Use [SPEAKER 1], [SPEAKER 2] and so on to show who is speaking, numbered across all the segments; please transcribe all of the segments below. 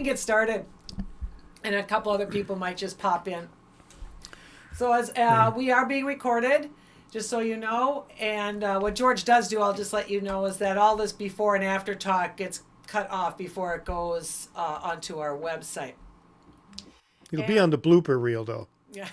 [SPEAKER 1] get started, and a couple other people might just pop in. So as we are being recorded, just so you know, and what George does do, I'll just let you know, is that all this before and after talk gets cut off before it goes onto our website.
[SPEAKER 2] It'll be on the blooper reel, though.
[SPEAKER 1] Yeah.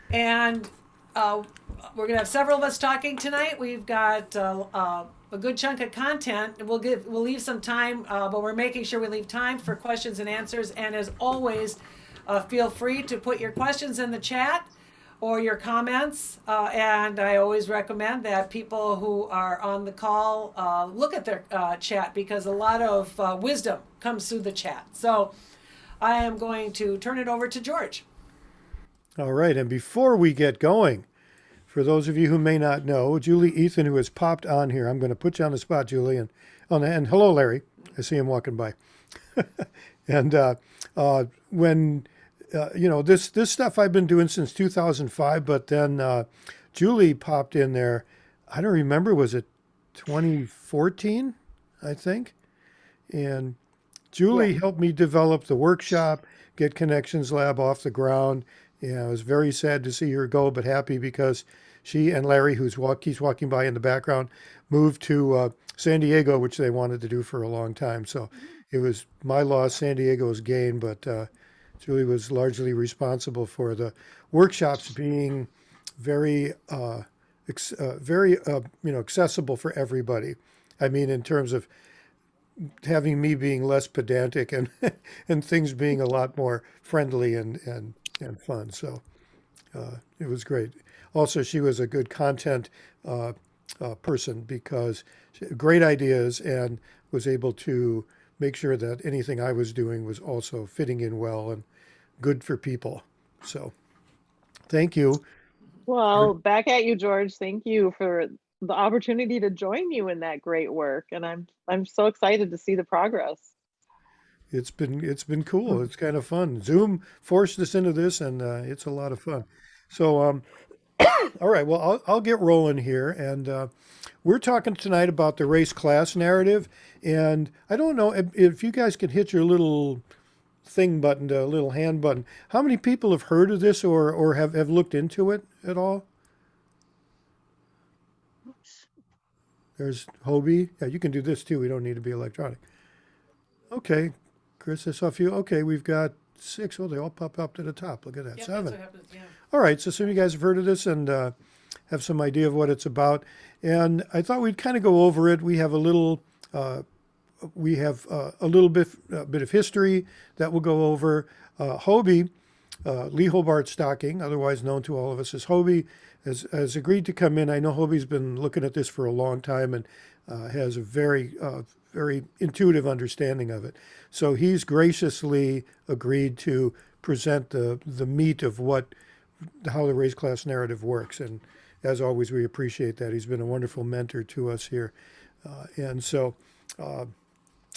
[SPEAKER 1] And we're gonna have several of us talking tonight. We've got a good chunk of content. We'll leave some time, but we're making sure we leave time for questions and answers. And as always, feel free to put your questions in the chat or your comments. And I always recommend that people who are on the call look at their chat, because a lot of wisdom comes through the chat. So I am going to turn it over to George.
[SPEAKER 2] All right. And before we get going, for those of you who may not know, Julie Ethan, who has popped on here, I'm going to put you on the spot, Julian. And hello, Larry. I see him walking by. And when, this stuff I've been doing since 2005, but then Julie popped in there. I don't remember, was it 2014, I think? And Julie helped me develop the workshop, get Connections Lab off the ground. Yeah, I was very sad to see her go, but happy because she and Larry, who's keeps walking by in the background, moved to San Diego, which they wanted to do for a long time. So it was my loss, San Diego's gain, but Julie was largely responsible for the workshops being very, accessible for everybody. I mean, in terms of having me being less pedantic and and things being a lot more friendly and fun. So it was great. Also, she was a good content person, because she had great ideas and was able to make sure that anything I was doing was also fitting in well and good for people. So thank you.
[SPEAKER 3] Well, back at you, George. Thank you for the opportunity to join you in that great work. And I'm so excited to see the progress.
[SPEAKER 2] It's been cool. It's kind of fun. Zoom forced us into this, and it's a lot of fun. So, all right. Well, I'll get rolling here, and we're talking tonight about the race class narrative. And I don't know if you guys can hit your little thing button, the little hand button. How many people have heard of this or have looked into it at all? There's Hobie. Yeah, you can do this too. We don't need to be electronic. Okay. Chris, I saw a few. Okay, we've got 6. Oh, they all pop up to the top. Look at that.
[SPEAKER 1] Yep,
[SPEAKER 2] 7.
[SPEAKER 1] that's what happens, yeah.
[SPEAKER 2] All right, so some of you guys have heard of this and have some idea of what it's about. And I thought we'd kind of go over it. We have a little bit of history that we'll go over. Hobie, Lee Hobart Stocking, otherwise known to all of us as Hobie, has agreed to come in. I know Hobie's been looking at this for a long time and has a very intuitive understanding of it. So he's graciously agreed to present the meat of how the race class narrative works. And as always, we appreciate that. He's been a wonderful mentor to us here. And so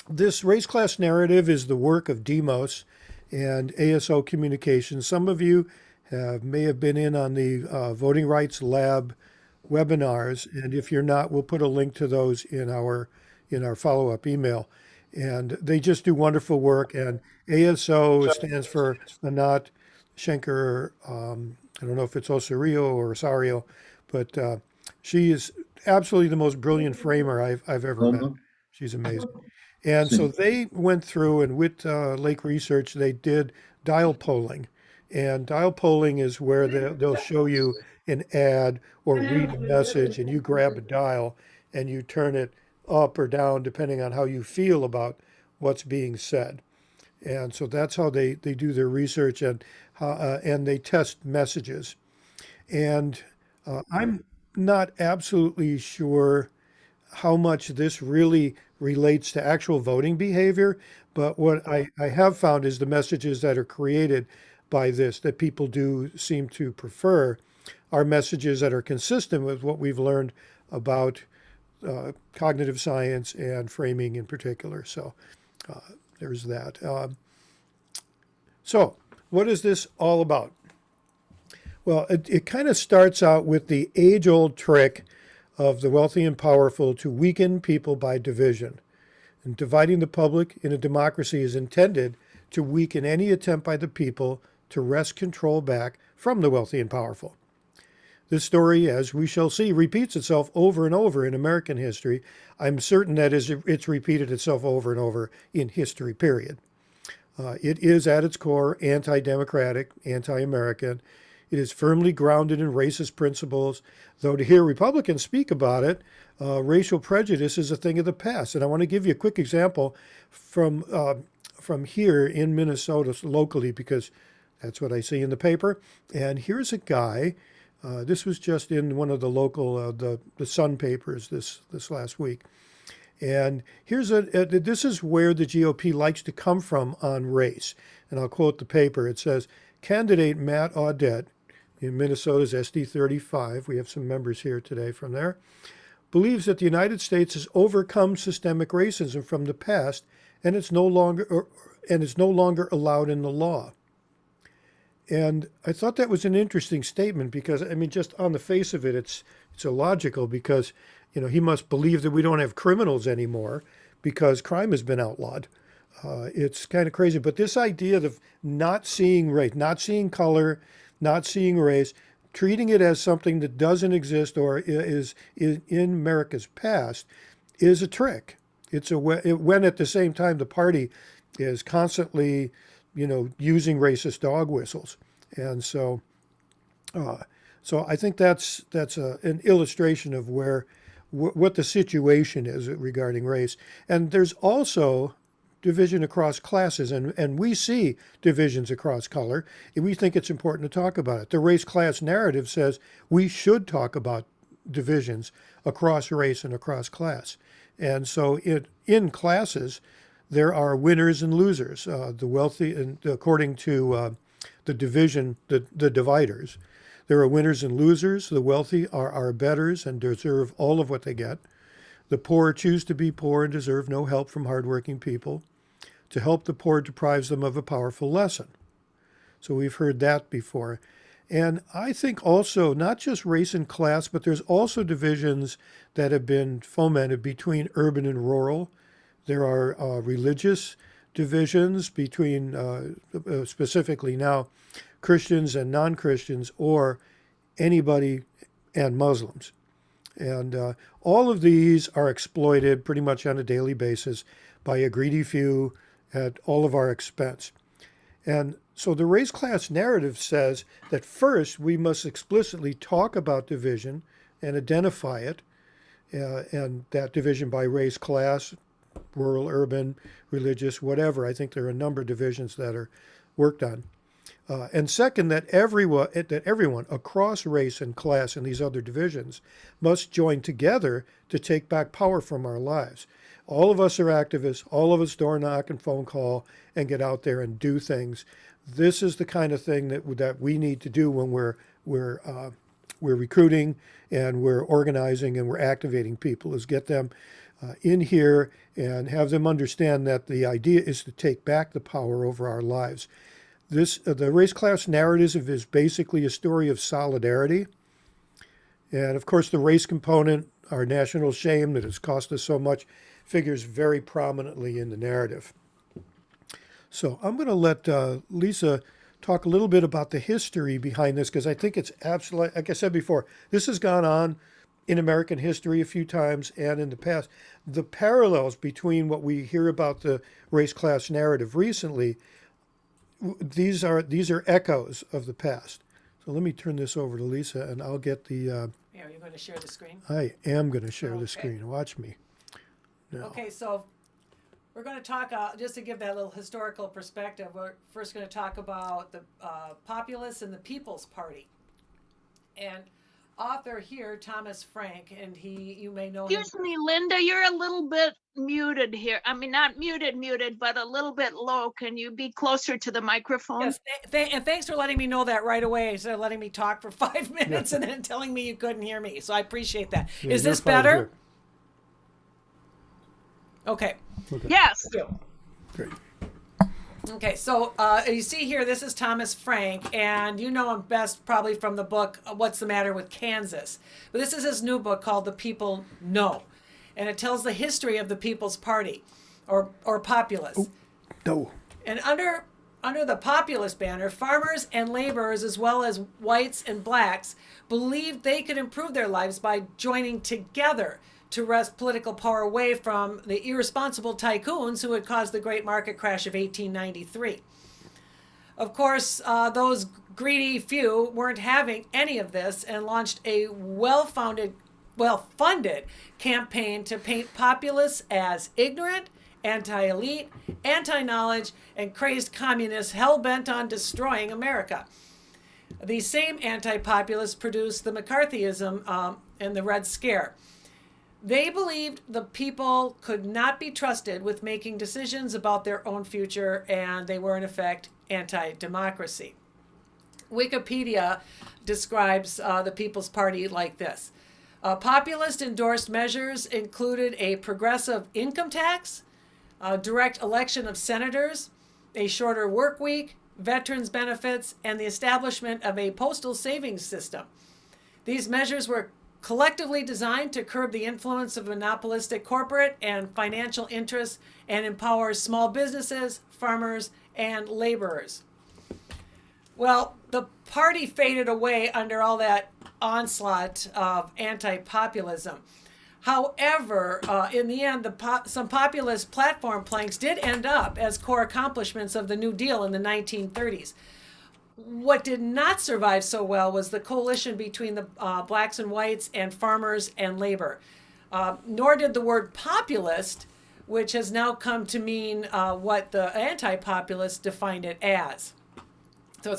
[SPEAKER 2] this race class narrative is the work of Demos and ASO Communications. Some of you may have been in on the Voting Rights Lab webinars, and if you're not, we'll put a link to those in our follow-up email. And they just do wonderful work. And ASO stands for Anat Schenker. I don't know if it's Osorio or Rosario, but she is absolutely the most brilliant framer I've ever met. She's amazing. And so they went through, and with Lake Research, they did dial polling. And dial polling is where they'll show you an ad or read a message, and you grab a dial and you turn it up or down depending on how you feel about what's being said. And so that's how they do their research, and they test messages. And I'm not absolutely sure how much this really relates to actual voting behavior, but what I have found is the messages that are created by this that people do seem to prefer are messages that are consistent with what we've learned about cognitive science and framing in particular. So there's that. So what is this all about? Well, it kind of starts out with the age-old trick of the wealthy and powerful to weaken people by division. And dividing the public in a democracy is intended to weaken any attempt by the people to wrest control back from the wealthy and powerful. This story, as we shall see, repeats itself over and over in American history. I'm certain that it's repeated itself over and over in history, period. It is at its core anti-democratic, anti-American. It is firmly grounded in racist principles, though to hear Republicans speak about it, racial prejudice is a thing of the past. And I want to give you a quick example from here in Minnesota locally, because that's what I see in the paper. And here's a guy. This was just in one of the local, the Sun papers this last week. And here's this is where the GOP likes to come from on race. And I'll quote the paper. It says, candidate Matt Audette in Minnesota's SD 35, we have some members here today from there, believes that the United States has overcome systemic racism from the past and it's no longer allowed in the law. And I thought that was an interesting statement because, I mean, just on the face of it, it's illogical because, you know, he must believe that we don't have criminals anymore because crime has been outlawed. It's kind of crazy. But this idea of not seeing race, not seeing color, not seeing race, treating it as something that doesn't exist or is in America's past is a trick. When at the same time the party is constantly, you know, using racist dog whistles. And so I think that's an illustration of what the situation is regarding race. And there's also division across classes, and we see divisions across color, and we think it's important to talk about it. The race class narrative says we should talk about divisions across race and across class. And so in classes, there are winners and losers. The wealthy, and according to the division, the dividers, there are winners and losers. The wealthy are our betters and deserve all of what they get. The poor choose to be poor and deserve no help from hardworking people. To help the poor deprives them of a powerful lesson. So we've heard that before. And I think also not just race and class, but there's also divisions that have been fomented between urban and rural. There are religious divisions between, specifically now, Christians and non-Christians, or anybody and Muslims. And all of these are exploited pretty much on a daily basis by a greedy few at all of our expense. And so the race class narrative says that first we must explicitly talk about division and identify it, and that division by race, class, rural, urban, religious, whatever. I think there are a number of divisions that are worked on. And second, that everyone across race and class and these other divisions must join together to take back power from our lives. All of us are activists. All of us door knock and phone call and get out there and do things. This is the kind of thing that we need to do when we're recruiting and we're organizing and we're activating people, is get them in here and have them understand that the idea is to take back the power over our lives. The race class narrative is basically a story of solidarity. And of course, the race component, our national shame that has cost us so much, figures very prominently in the narrative. So I'm going to let Lisa talk a little bit about the history behind this, because I think it's absolutely, like I said before, this has gone on in American history a few times and in the past. The parallels between what we hear about the race class narrative recently, these are echoes of the past. So let me turn this over to Lisa, and I'll get the...
[SPEAKER 1] Yeah, are you going to share the screen?
[SPEAKER 2] I am going to share the screen. Watch me. Now.
[SPEAKER 1] Okay, so we're going to talk, just to give that little historical perspective, we're first going to talk about the Populists and the People's Party. And author here, Thomas Frank, and you may know him.
[SPEAKER 4] Excuse me, Linda, you're a little bit muted here. I mean, not muted, but a little bit low. Can you be closer to the microphone?
[SPEAKER 1] Yes, and thanks for letting me know that right away, instead of letting me talk for 5 minutes and then telling me you couldn't hear me. So I appreciate that.
[SPEAKER 2] Yeah,
[SPEAKER 1] is this better?
[SPEAKER 2] Here.
[SPEAKER 1] Okay.
[SPEAKER 4] Yes.
[SPEAKER 2] Great.
[SPEAKER 1] Okay, so you see here, this is Thomas Frank, and you know him best probably from the book, What's the Matter with Kansas? But this is his new book called The People Know, and it tells the history of the People's Party. or populist.
[SPEAKER 2] No.
[SPEAKER 1] And under the populist banner, farmers and laborers, as well as whites and blacks, believed they could improve their lives by joining together to wrest political power away from the irresponsible tycoons who had caused the great market crash of 1893. Of course, those greedy few weren't having any of this and launched a well-funded campaign to paint populists as ignorant, anti-elite, anti-knowledge, and crazed communists hell-bent on destroying America. These same anti-populists produced the McCarthyism and the Red Scare. They believed the people could not be trusted with making decisions about their own future, and they were in effect anti-democracy. Wikipedia describes the People's Party like this. Populist endorsed measures included a progressive income tax, direct election of senators, a shorter work week, veterans benefits, and the establishment of a postal savings system. These measures were collectively designed to curb the influence of monopolistic corporate and financial interests and empower small businesses, farmers, and laborers. Well, the party faded away under all that onslaught of anti-populism. However, in the end, some populist platform planks did end up as core accomplishments of the New Deal in the 1930s. What did not survive so well was the coalition between the blacks and whites and farmers and labor. Nor did the word populist, which has now come to mean what the anti-populists defined it as. So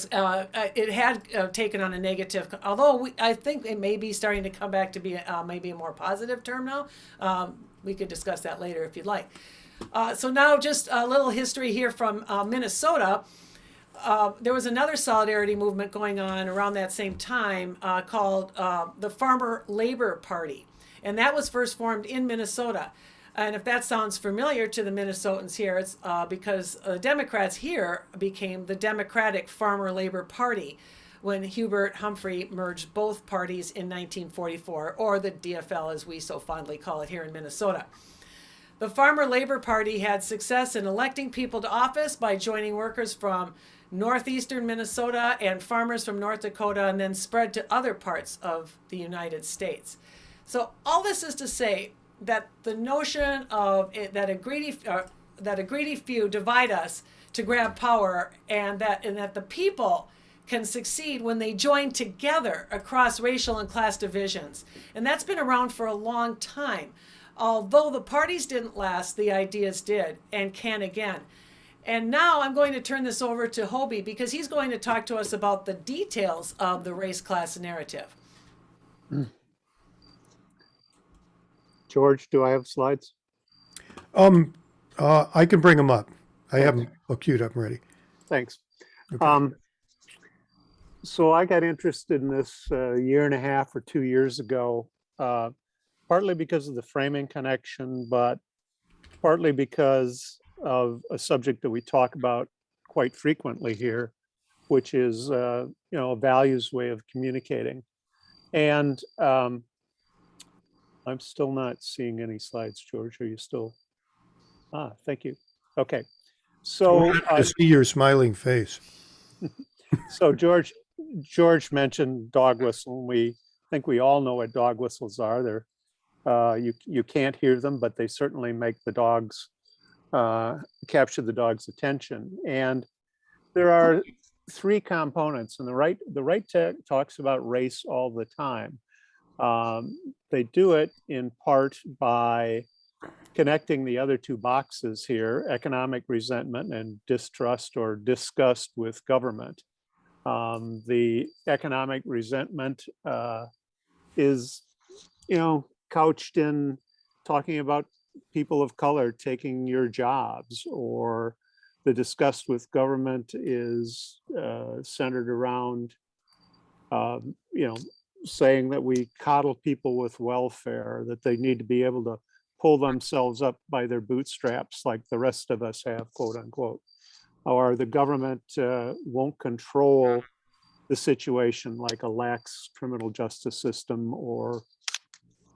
[SPEAKER 1] it had taken on a negative, although I think it may be starting to come back to be maybe a more positive term now. We could discuss that later if you'd like. So now just a little history here from Minnesota. There was another solidarity movement going on around that same time called the Farmer Labor Party. And that was first formed in Minnesota. And if that sounds familiar to the Minnesotans here, it's because the Democrats here became the Democratic Farmer Labor Party when Hubert Humphrey merged both parties in 1944, or the DFL as we so fondly call it here in Minnesota. The Farmer Labor Party had success in electing people to office by joining workers from northeastern Minnesota and farmers from North Dakota, and then spread to other parts of the United States. So all this is to say that the notion of that a greedy few divide us to grab power, and that the people can succeed when they join together across racial and class divisions. And that's been around for a long time. Although the parties didn't last, the ideas did and can again. And now I'm going to turn this over to Hobie because he's going to talk to us about the details of the race-class narrative.
[SPEAKER 5] George, do I have slides?
[SPEAKER 2] I can bring them up. I have them queued up and ready.
[SPEAKER 5] Thanks.
[SPEAKER 2] Okay.
[SPEAKER 5] So I got interested in this a year and a half or 2 years ago, partly because of the framing connection, but partly because of a subject that we talk about quite frequently here, which is a values way of communicating. And I'm still not seeing any slides, George. Are you still? Thank you. Okay. So
[SPEAKER 2] I see your smiling face.
[SPEAKER 5] so George mentioned dog whistle. We think we all know what dog whistles are. They're you can't hear them, but they certainly make the dogs capture the dog's attention. And there are three components, and the right talks about race all the time. They do it in part by connecting the other two boxes here, economic resentment and distrust or disgust with government. The economic resentment is, couched in talking about people of color taking your jobs, or the disgust with government is centered around, saying that we coddle people with welfare, that they need to be able to pull themselves up by their bootstraps like the rest of us have, quote unquote, or the government won't control the situation like a lax criminal justice system or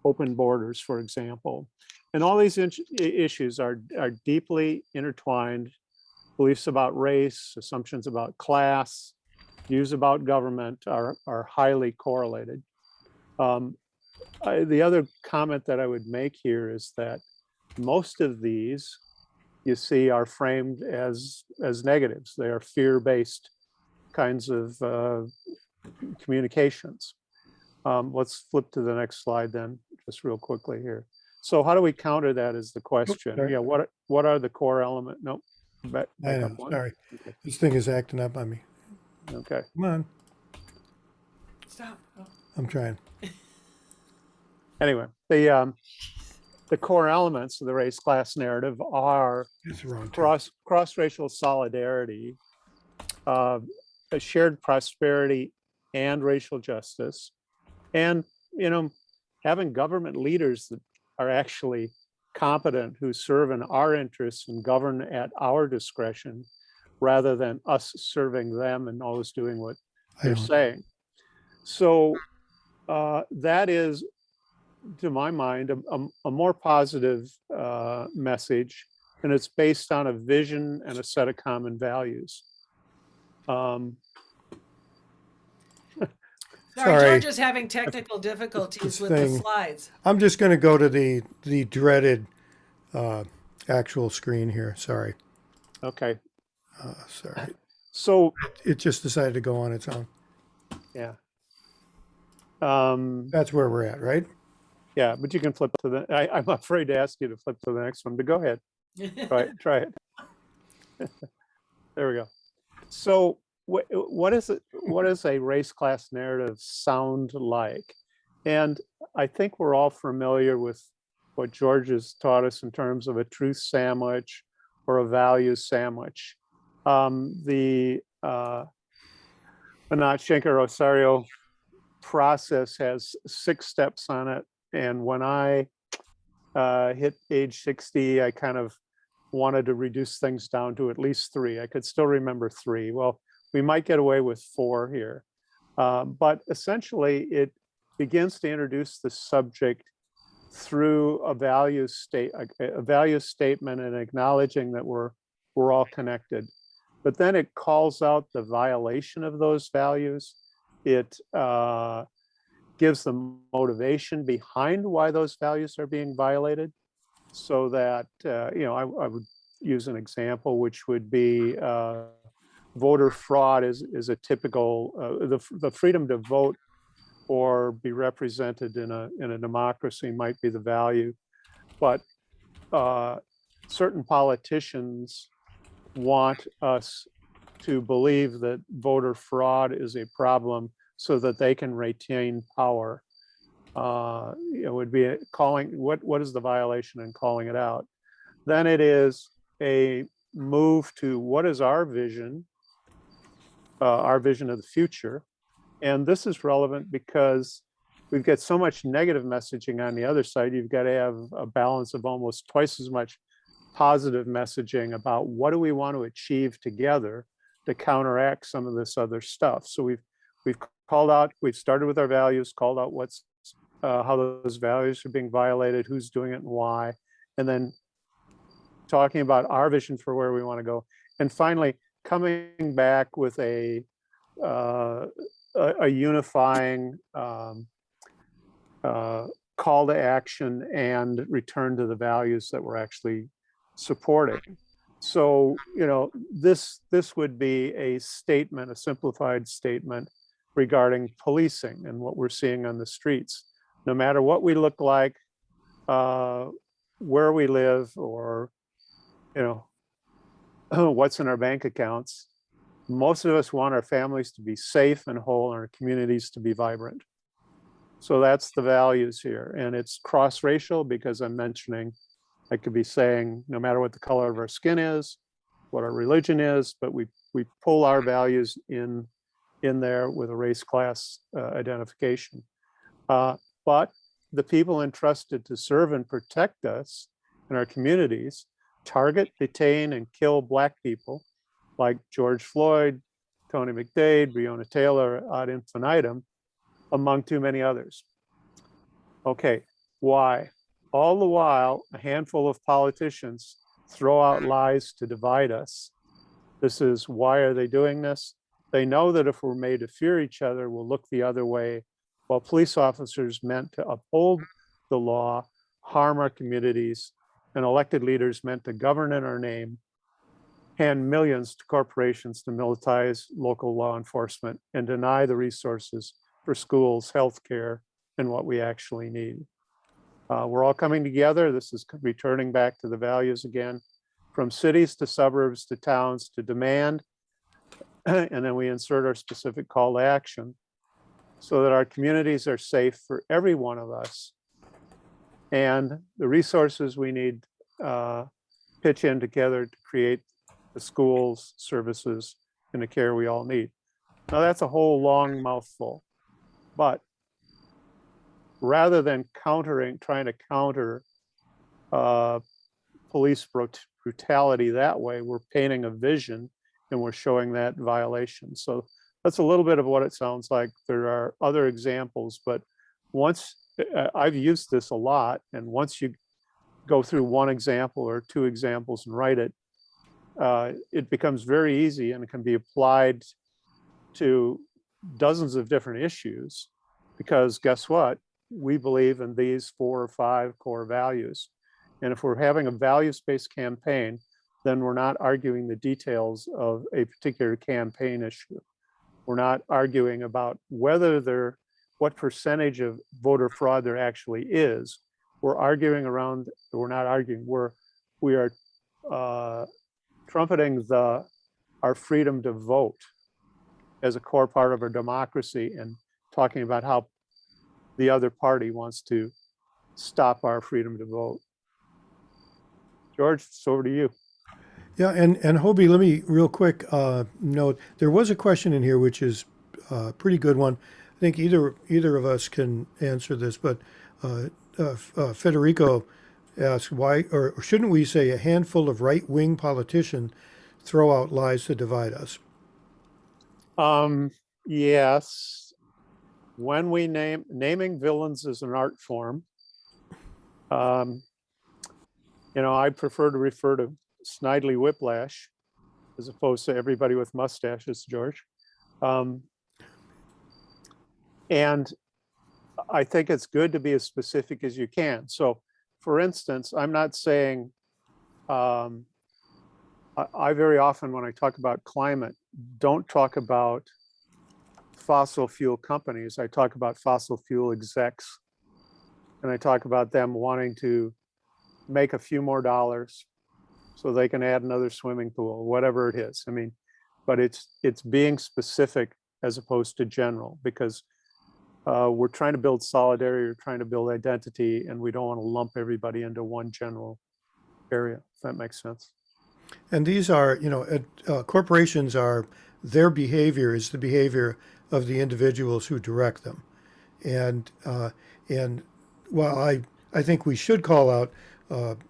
[SPEAKER 5] open borders, for example. And all these issues are deeply intertwined. Beliefs about race, assumptions about class, views about government are highly correlated. The other comment that I would make here is that most of these, you see, are framed as negatives. They are fear-based kinds of communications. Let's flip to the next slide then, just real quickly here. So how do we counter that is the question.
[SPEAKER 2] sorry.
[SPEAKER 5] Yeah, what are the core element? Nope. Back
[SPEAKER 2] I
[SPEAKER 5] up
[SPEAKER 2] know,
[SPEAKER 5] one.
[SPEAKER 2] sorry.
[SPEAKER 5] Okay.
[SPEAKER 2] This thing is acting up on me.
[SPEAKER 5] Okay.
[SPEAKER 2] Come on,
[SPEAKER 1] Stop. Oh.
[SPEAKER 2] I'm trying.
[SPEAKER 5] Anyway, the core elements of the race class narrative are
[SPEAKER 2] It's wrong. too.
[SPEAKER 5] cross-racial solidarity, a shared prosperity and racial justice, and having government leaders that are actually competent, who serve in our interests and govern at our discretion, rather than us serving them and always doing what
[SPEAKER 2] I
[SPEAKER 5] they're
[SPEAKER 2] don't.
[SPEAKER 5] saying. So that is, to my mind, a more positive message, and it's based on a vision and a set of common values.
[SPEAKER 1] Sorry,
[SPEAKER 2] Sorry.
[SPEAKER 1] George is having technical difficulties
[SPEAKER 2] This
[SPEAKER 1] with the
[SPEAKER 2] thing.
[SPEAKER 1] slides.
[SPEAKER 2] I'm just going to go to the dreaded actual screen here. Sorry.
[SPEAKER 5] Okay,
[SPEAKER 2] Sorry.
[SPEAKER 5] so
[SPEAKER 2] It just decided to go on its own.
[SPEAKER 5] yeah,
[SPEAKER 2] That's where we're at, right?
[SPEAKER 5] yeah, but you can flip to the. I'm afraid to ask you to flip to the next one, but go ahead. Try it. There we go. So what is it? What does a race class narrative sound like? And I think we're all familiar with what George has taught us in terms of a truth sandwich or a value sandwich. The Anat-Schenker-Rosario process has 6 steps on it. And when I hit age 60, I kind of wanted to reduce things down to at least 3. I could still remember 3. Well, we might get away with 4 here. But essentially, it begins to introduce the subject through a value statement and acknowledging that we're all connected. But then it calls out the violation of those values. It gives the motivation behind why those values are being violated, so that I would use an example, which would be voter fraud is a typical the freedom to vote or be represented in a democracy might be the value, but certain politicians want us to believe that voter fraud is a problem so that they can retain power. It would be calling what is the violation and calling it out. Then it is a move to what is our vision of the future. And this is relevant because we've got so much negative messaging on the other side. You've got to have a balance of almost twice as much positive messaging about what do we want to achieve together to counteract some of this other stuff. So we've started with our values, called out what's how those values are being violated, who's doing it and why, and then talking about our vision for where we want to go. And finally, coming back with a unifying call to action and return to the values that we're actually supporting. So, this would be a statement, a simplified statement regarding policing and what we're seeing on the streets. No matter what we look like, where we live, or what's in our bank accounts, most of us want our families to be safe and whole and our communities to be vibrant. So that's the values here. And it's cross-racial because I could be saying, no matter what the color of our skin is, what our religion is, but we pull our values in there with a race class identification. But the people entrusted to serve and protect us in our communities target, detain, and kill Black people like George Floyd, Tony McDade, Breonna Taylor, ad infinitum, among too many others. Okay, Why? All the while, a handful of politicians throw out lies to divide us. This is why are they doing this? They know that if we're made to fear each other, we'll look the other way, while police officers meant to uphold the law, harm our communities, and elected leaders meant to govern in our name, hand millions to corporations to militarize local law enforcement and deny the resources for schools, healthcare, and what we actually need. We're all coming together. This is returning back to the values again, from cities to suburbs to towns to demand. And then we insert our specific call to action so that our communities are safe for every one of us. And the resources we need pitch in together to create the schools, services, and the care we all need. Now that's a whole long mouthful, but rather than trying to counter police brutality that way, we're painting a vision and we're showing that violation. So that's a little bit of what it sounds like. There are other examples, but once I've used this a lot, and once you go through one example or two examples and write it, it becomes very easy and it can be applied to dozens of different issues, because guess what? We believe in these 4 or 5 core values. And if we're having a values-based campaign, then we're not arguing the details of a particular campaign issue. We're not arguing about what percentage of voter fraud there actually is. We're not arguing, we are trumpeting our freedom to vote as a core part of our democracy and talking about how the other party wants to stop our freedom to vote. George, it's over to you.
[SPEAKER 2] Yeah, and Hobie, let me real quick note, there was a question in here which is a pretty good one. I think either of us can answer this, but Federico asked why, or shouldn't we say a handful of right-wing politicians throw out lies to divide us?
[SPEAKER 5] Yes. When we naming villains is an art form. I prefer to refer to Snidely Whiplash as opposed to everybody with mustaches, George. And I think it's good to be as specific as you can. So for instance, I'm not saying, I very often when I talk about climate, don't talk about fossil fuel companies. I talk about fossil fuel execs. And I talk about them wanting to make a few more dollars so they can add another swimming pool, whatever it is. I mean, but it's being specific as opposed to general, because we're trying to build solidarity, we're trying to build identity, and we don't want to lump everybody into one general area, if that makes sense.
[SPEAKER 2] And these are, corporations are, their behavior is the behavior of the individuals who direct them. And while I think we should call out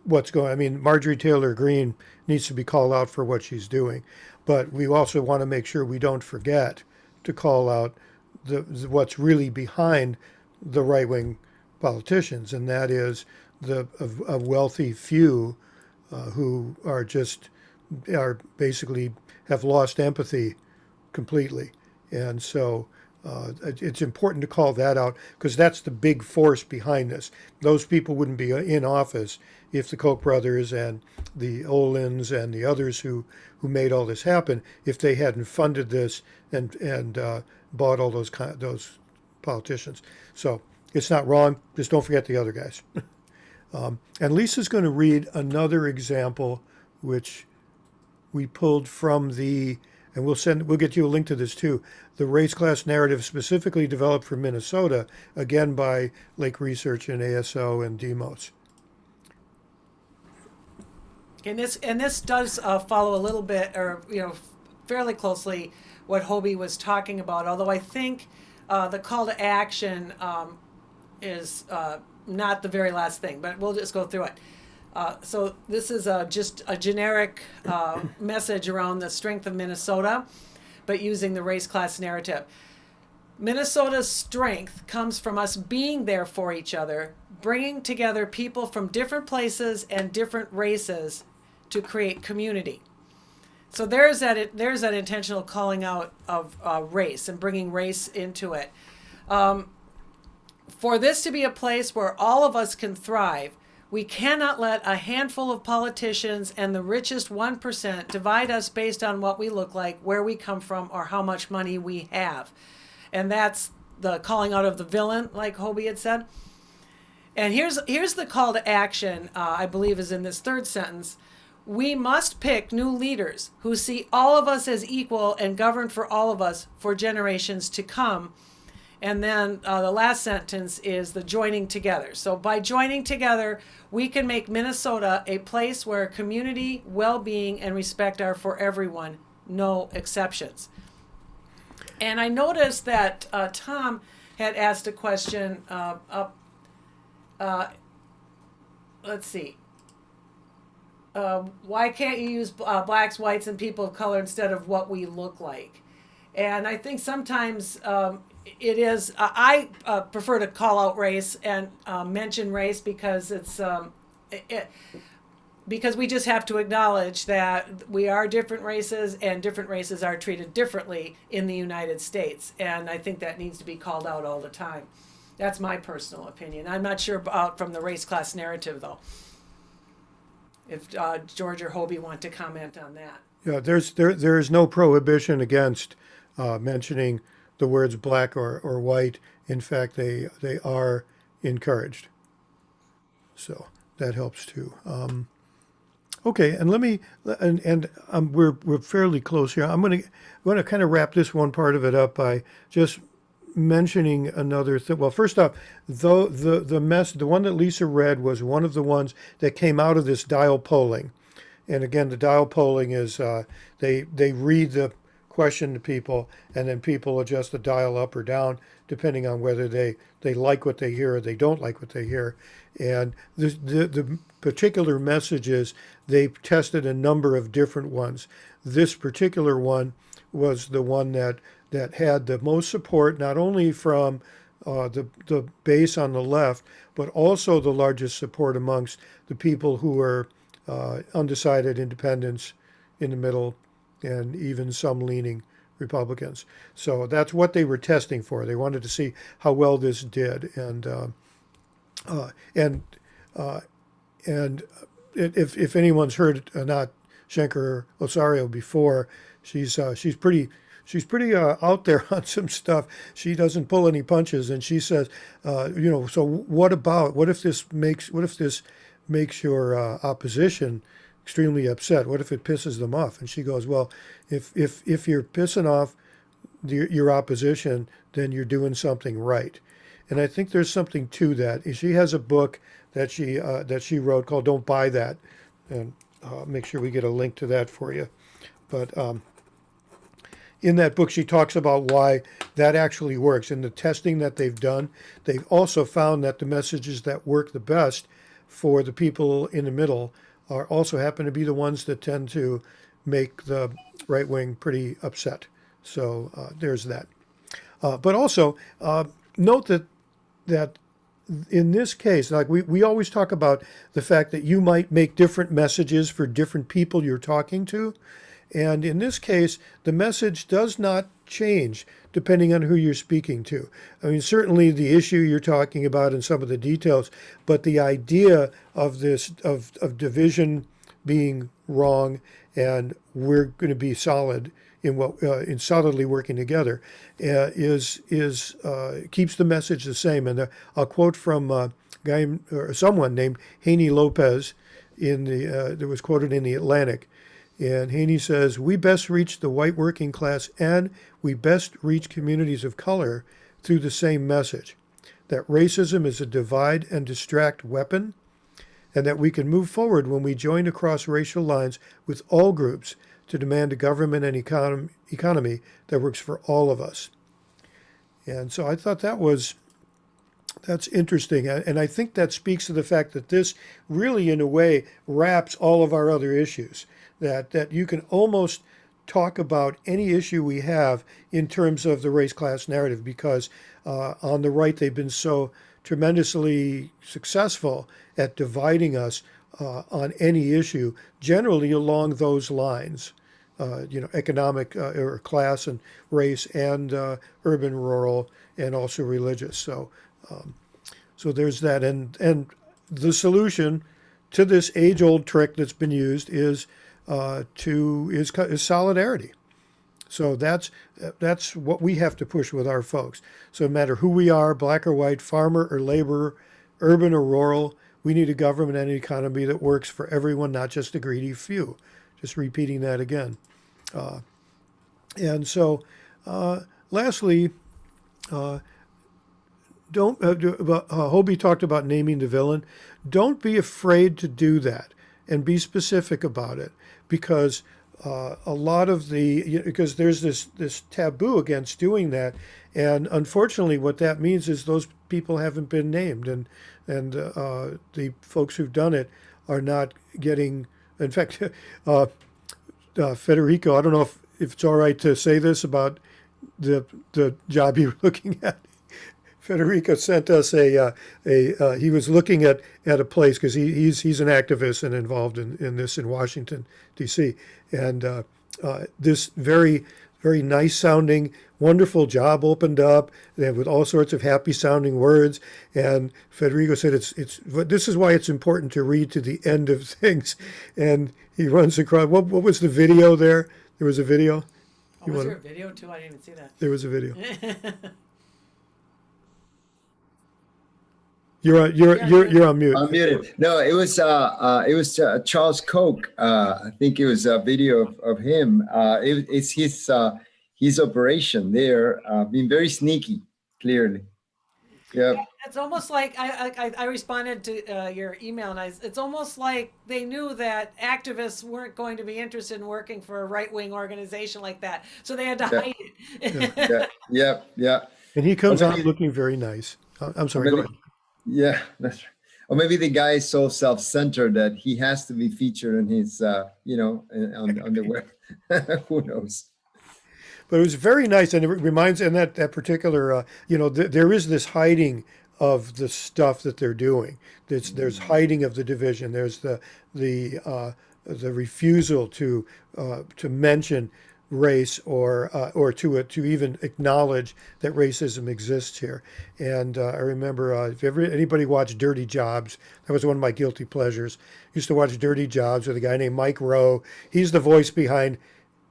[SPEAKER 2] what's going, I mean, Marjorie Taylor Greene needs to be called out for what she's doing, but we also want to make sure we don't forget to call out what's really behind the right-wing politicians, and that is a wealthy few who are basically have lost empathy completely. And so it's important to call that out, because that's the big force behind this. Those people wouldn't be in office if the Koch brothers and the Olins and the others who made all this happen, if they hadn't funded this and bought all those politicians. So it's not wrong. Just don't forget the other guys. And Lisa's going to read another example, which we pulled from and we'll get you a link to this too, the race class narrative specifically developed for Minnesota, again by Lake Research and ASO and Demos.
[SPEAKER 1] And this does follow a little bit, or fairly closely, what Hobie was talking about. Although I think the call to action is not the very last thing, but we'll just go through it. So this is just a generic message around the strength of Minnesota, but using the race class narrative. Minnesota's strength comes from us being there for each other, bringing together people from different places and different races to create community. So there's that intentional calling out of race and bringing race into it. For this to be a place where all of us can thrive, we cannot let a handful of politicians and the richest 1% divide us based on what we look like, where we come from, or how much money we have. And that's the calling out of the villain, like Hobie had said. And here's the call to action, I believe is in this third sentence. We must pick new leaders who see all of us as equal and govern for all of us for generations to come. And then the last sentence is the joining together. So by joining together, we can make Minnesota a place where community, well-being, and respect are for everyone, no exceptions. And I noticed that Tom had asked a question let's see. Why can't you use blacks, whites, and people of color instead of what we look like? And I think sometimes it is, I prefer to call out race and mention race because because we just have to acknowledge that we are different races and different races are treated differently in the United States. And I think that needs to be called out all the time. That's my personal opinion. I'm not sure about from the race class narrative, though. If George or Hobie want to comment on that.
[SPEAKER 2] Yeah, there is no prohibition against mentioning the words black or white. In fact, they are encouraged. So that helps too. Okay, and we're fairly close here. I'm gonna kind of wrap this one part of it up by just mentioning another thing. Well, first off, the one that Lisa read was one of the ones that came out of this dial polling. And again, the dial polling is they read the question to people, and then people adjust the dial up or down depending on whether they like what they hear or they don't like what they hear. And the particular messages, they tested a number of different ones. This particular one was the one that had the most support, not only from the base on the left, but also the largest support amongst the people who were undecided independents in the middle, and even some leaning Republicans. So that's what they were testing for. They wanted to see how well this did, and if anyone's heard Anat Shenker Osario before, she's pretty out there on some stuff. She doesn't pull any punches, and she says, so what if this makes your opposition extremely upset? What if it pisses them off? And she goes, well, if you're pissing off your opposition, then you're doing something right. And I think there's something to that. She has a book that she wrote called "Don't Buy That," and make sure we get a link to that for you. But in that book, she talks about why that actually works. In the testing that they've done, they've also found that the messages that work the best for the people in the middle are also happen to be the ones that tend to make the right wing pretty upset. So there's that. But also note that in this case, like we always talk about the fact that you might make different messages for different people you're talking to. And in this case, the message does not change depending on who you're speaking to. I mean, certainly the issue you're talking about and some of the details, but the idea of this, of division being wrong and we're going to be solid in solidly working together keeps the message the same. And I'll quote from someone named Haney Lopez that was quoted in the Atlantic. And Haney says, "We best reach the white working class and we best reach communities of color through the same message, that racism is a divide and distract weapon, and that we can move forward when we join across racial lines with all groups to demand a government and economy that works for all of us." And so I thought that's interesting. And I think that speaks to the fact that this really, in a way, wraps all of our other issues. That you can almost talk about any issue we have in terms of the race class narrative, because on the right they've been so tremendously successful at dividing us on any issue, generally along those lines. Economic or class and race and urban, rural, and also religious. So there's that, and the solution to this age-old trick that's been used is solidarity. So that's what we have to push with our folks. So no matter who we are, black or white, farmer or laborer, urban or rural, we need a government and an economy that works for everyone, not just the greedy few. Just repeating that again. And so, lastly, Hobie talked about naming the villain. Don't be afraid to do that and be specific about it, because a lot of because there's this taboo against doing that, and unfortunately, what that means is those people haven't been named, and the folks who've done it are not getting. In fact, Federico, I don't know if it's all right to say this about the job you were looking at. Federico sent us he was looking at a place, because he's an activist and involved in this in Washington, D.C. And this very, very nice sounding, wonderful job opened up, and with all sorts of happy sounding words. And Federico said this is why it's important to read to the end of things. And he runs across, what was the video there? There was a video.
[SPEAKER 1] Oh, was there a video too? I didn't even see that.
[SPEAKER 2] There was a video. You're on mute.
[SPEAKER 6] I'm muted. No, it was Charles Koch. I think it was a video of him. It's his operation there, being very sneaky, clearly. Yeah.
[SPEAKER 1] It's almost like I responded to your email, and it's almost like they knew that activists weren't going to be interested in working for a right-wing organization like that, so they had to hide it.
[SPEAKER 6] Yeah.
[SPEAKER 2] And he comes out looking very nice. I'm sorry. Go ahead.
[SPEAKER 6] Yeah, that's right. Or maybe the guy is so self-centered that he has to be featured in his, on the web. Who knows?
[SPEAKER 2] But it was very nice, and it reminds, and that particular, there is this hiding of the stuff that they're doing. There's hiding of the division. There's the refusal to mention race or to even acknowledge that racism exists here. And I remember if anybody watched Dirty Jobs, that was one of my guilty pleasures. Used to watch Dirty Jobs with a guy named Mike Rowe. He's the voice behind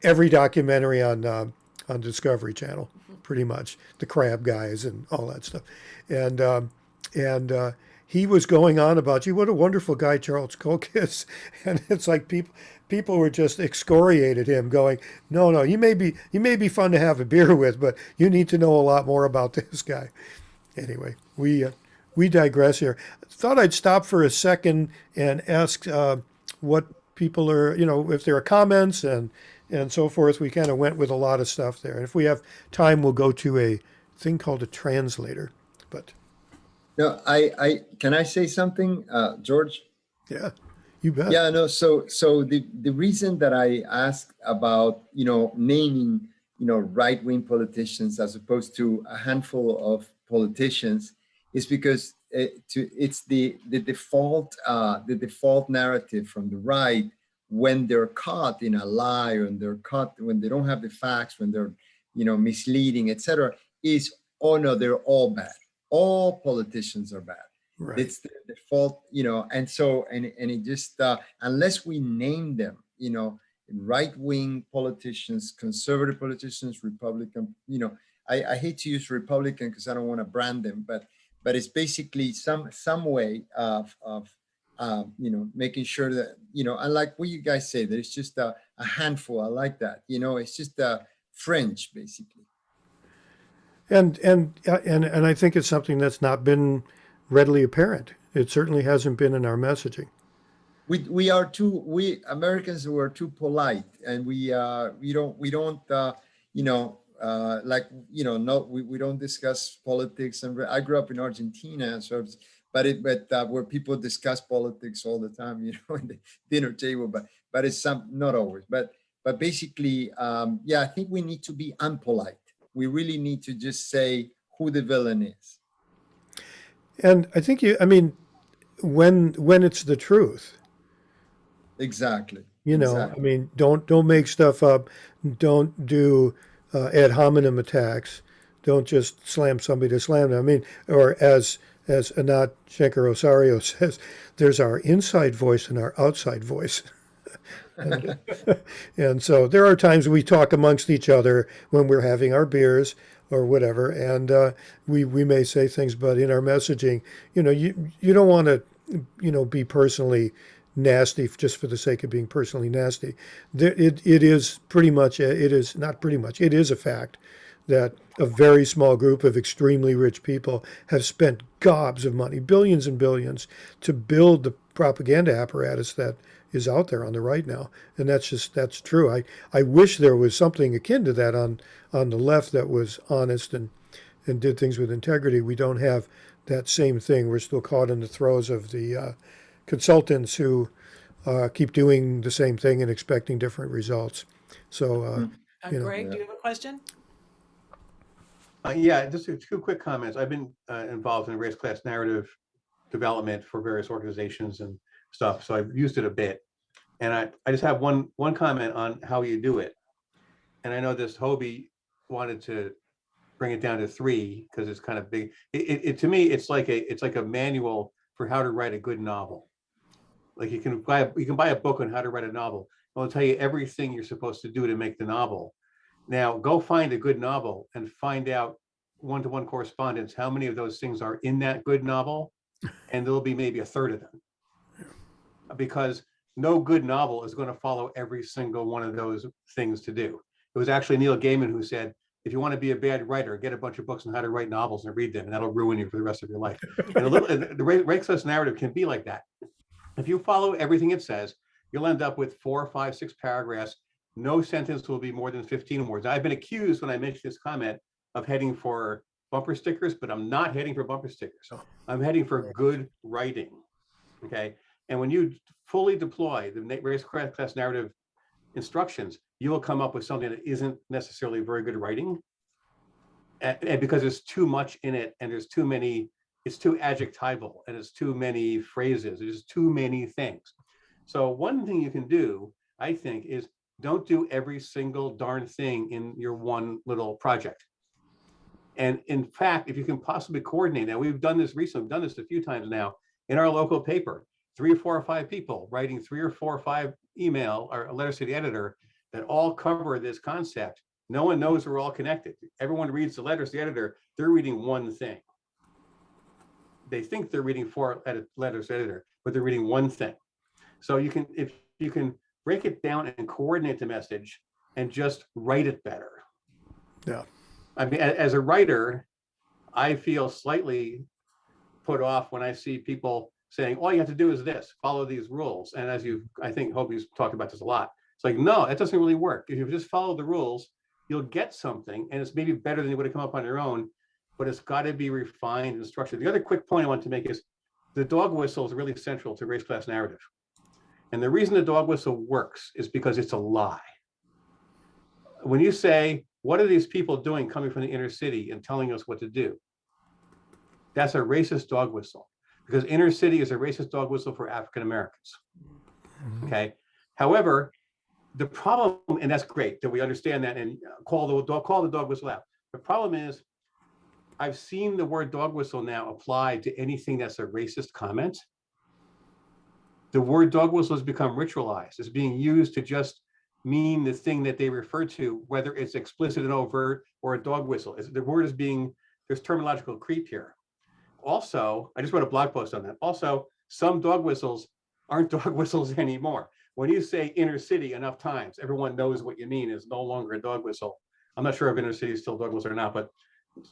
[SPEAKER 2] every documentary on Discovery Channel, pretty much, the crab guys and all that stuff. And he was going on about, gee, what a wonderful guy Charles Koch is. And it's like people were just excoriated him, going, no, you may be fun to have a beer with, but you need to know a lot more about this guy. Anyway, we digress here. Thought I'd stop for a second and ask what people are, if there are comments and so forth. We kind of went with a lot of stuff there. And if we have time, we'll go to a thing called a translator. But
[SPEAKER 6] no, can I say something, George?
[SPEAKER 2] Yeah, you bet.
[SPEAKER 6] Yeah, no. So the reason that I asked about naming right-wing politicians as opposed to a handful of politicians is because it's the default narrative from the right when they're caught in a lie, or when they don't have the facts, when they're misleading, etc., is, oh no, they're all bad. All politicians are bad. Right. It's the default, and so it just unless we name them, right-wing politicians, conservative politicians, Republican, I hate to use Republican because I don't want to brand them, but it's basically some way of making sure that, unlike what you guys say, that it's just a handful. I like that. It's just a fringe, basically.
[SPEAKER 2] And I think it's something that's not been readily apparent. It certainly hasn't been in our messaging.
[SPEAKER 6] We Americans were too polite, and we don't don't discuss politics. And I grew up in Argentina, so where people discuss politics all the time, in the dinner table, but it's not always. But But basically, yeah, I think we need to be unpolite. We really need to just say who the villain is.
[SPEAKER 2] And I think I mean, when it's the truth,
[SPEAKER 6] Exactly.
[SPEAKER 2] I
[SPEAKER 6] Exactly.
[SPEAKER 2] mean, don't make stuff up. Don't do ad hominem attacks. Don't just slam somebody to slam them. I mean, or as Anat Shankar Osario says, there's our inside voice and our outside voice. And so there are times we talk amongst each other when we're having our beers or whatever, and we may say things, but in our messaging, you don't want to, be personally nasty just for the sake of being personally nasty. It is pretty much, it is not pretty much, it is a fact that a very small group of extremely rich people have spent gobs of money, billions and billions, to build the propaganda apparatus that is out there on the right now. And that's true. I wish there was something akin to that on the left that was honest and did things with integrity. We don't have that same thing. We're still caught in the throes of the consultants who keep doing the same thing and expecting different results. So,
[SPEAKER 1] Greg, do you have a question?
[SPEAKER 7] Yeah, just two quick comments. I've been involved in race class narrative development for various organizations and stuff, so I've used it a bit. And I just have one comment on how you do it. And I know this Hobie wanted to bring it down to 3 because it's kind of big. It to me, it's like a manual for how to write a good novel. Like you can buy a book on how to write a novel. It'll tell you everything you're supposed to do to make the novel. Now go find a good novel and find out one-to-one correspondence, how many of those things are in that good novel, and there'll be maybe a third of them. Because no good novel is going to follow every single one of those things to do. It was actually Neil Gaiman who said, if you want to be a bad writer, get a bunch of books on how to write novels and read them, and that'll ruin you for the rest of your life. And the race class narrative can be like that. If you follow everything it says, you'll end up with 4, 5, 6 paragraphs. No sentence will be more than 15 words. I've been accused when I mentioned this comment of heading for bumper stickers, but I'm not heading for bumper stickers. I'm heading for good writing. Okay. And when you fully deploy the race class narrative instructions, you will come up with something that isn't necessarily very good writing. And because there's too much in it, and there's too many, it's too adjectival, and it's too many phrases, there's too many things. So one thing you can do, I think, is don't do every single darn thing in your one little project. And in fact, if you can possibly coordinate, now we've done this recently, we've done this a few times now in our local paper, 3 or 4 or 5 people writing 3 or 4 or 5 email or letters to the editor that all cover this concept. No one knows we're all connected. Everyone reads the letters to the editor, they're reading one thing. They think they're reading 4 letters to the editor, but they're reading one thing. So you can, if you can break it down and coordinate the message and just write it better.
[SPEAKER 2] Yeah.
[SPEAKER 7] I mean, as a writer, I feel slightly put off when I see people saying, all you have to do is this, follow these rules. And as I think Hobie's talked about this a lot. It's like, no, that doesn't really work. If you just follow the rules, you'll get something, and it's maybe better than you would have come up on your own, but it's got to be refined and structured. The other quick point I want to make is the dog whistle is really central to race class narrative. And the reason the dog whistle works is because it's a lie. When you say, what are these people doing coming from the inner city and telling us what to do? That's a racist dog whistle, because inner city is a racist dog whistle for African Americans. Okay. However, the problem, and that's great that we understand that and call the dog whistle out. The problem is, I've seen the word dog whistle now applied to anything that's a racist comment. The word dog whistle has become ritualized. It's being used to just mean the thing that they refer to, whether it's explicit and overt or a dog whistle. The word is being, there's terminological creep here. Also, I just wrote a blog post on that. Also, some dog whistles aren't dog whistles anymore. When you say inner city enough times, everyone knows what you mean is no longer a dog whistle. I'm not sure if inner city is still dog whistle or not, but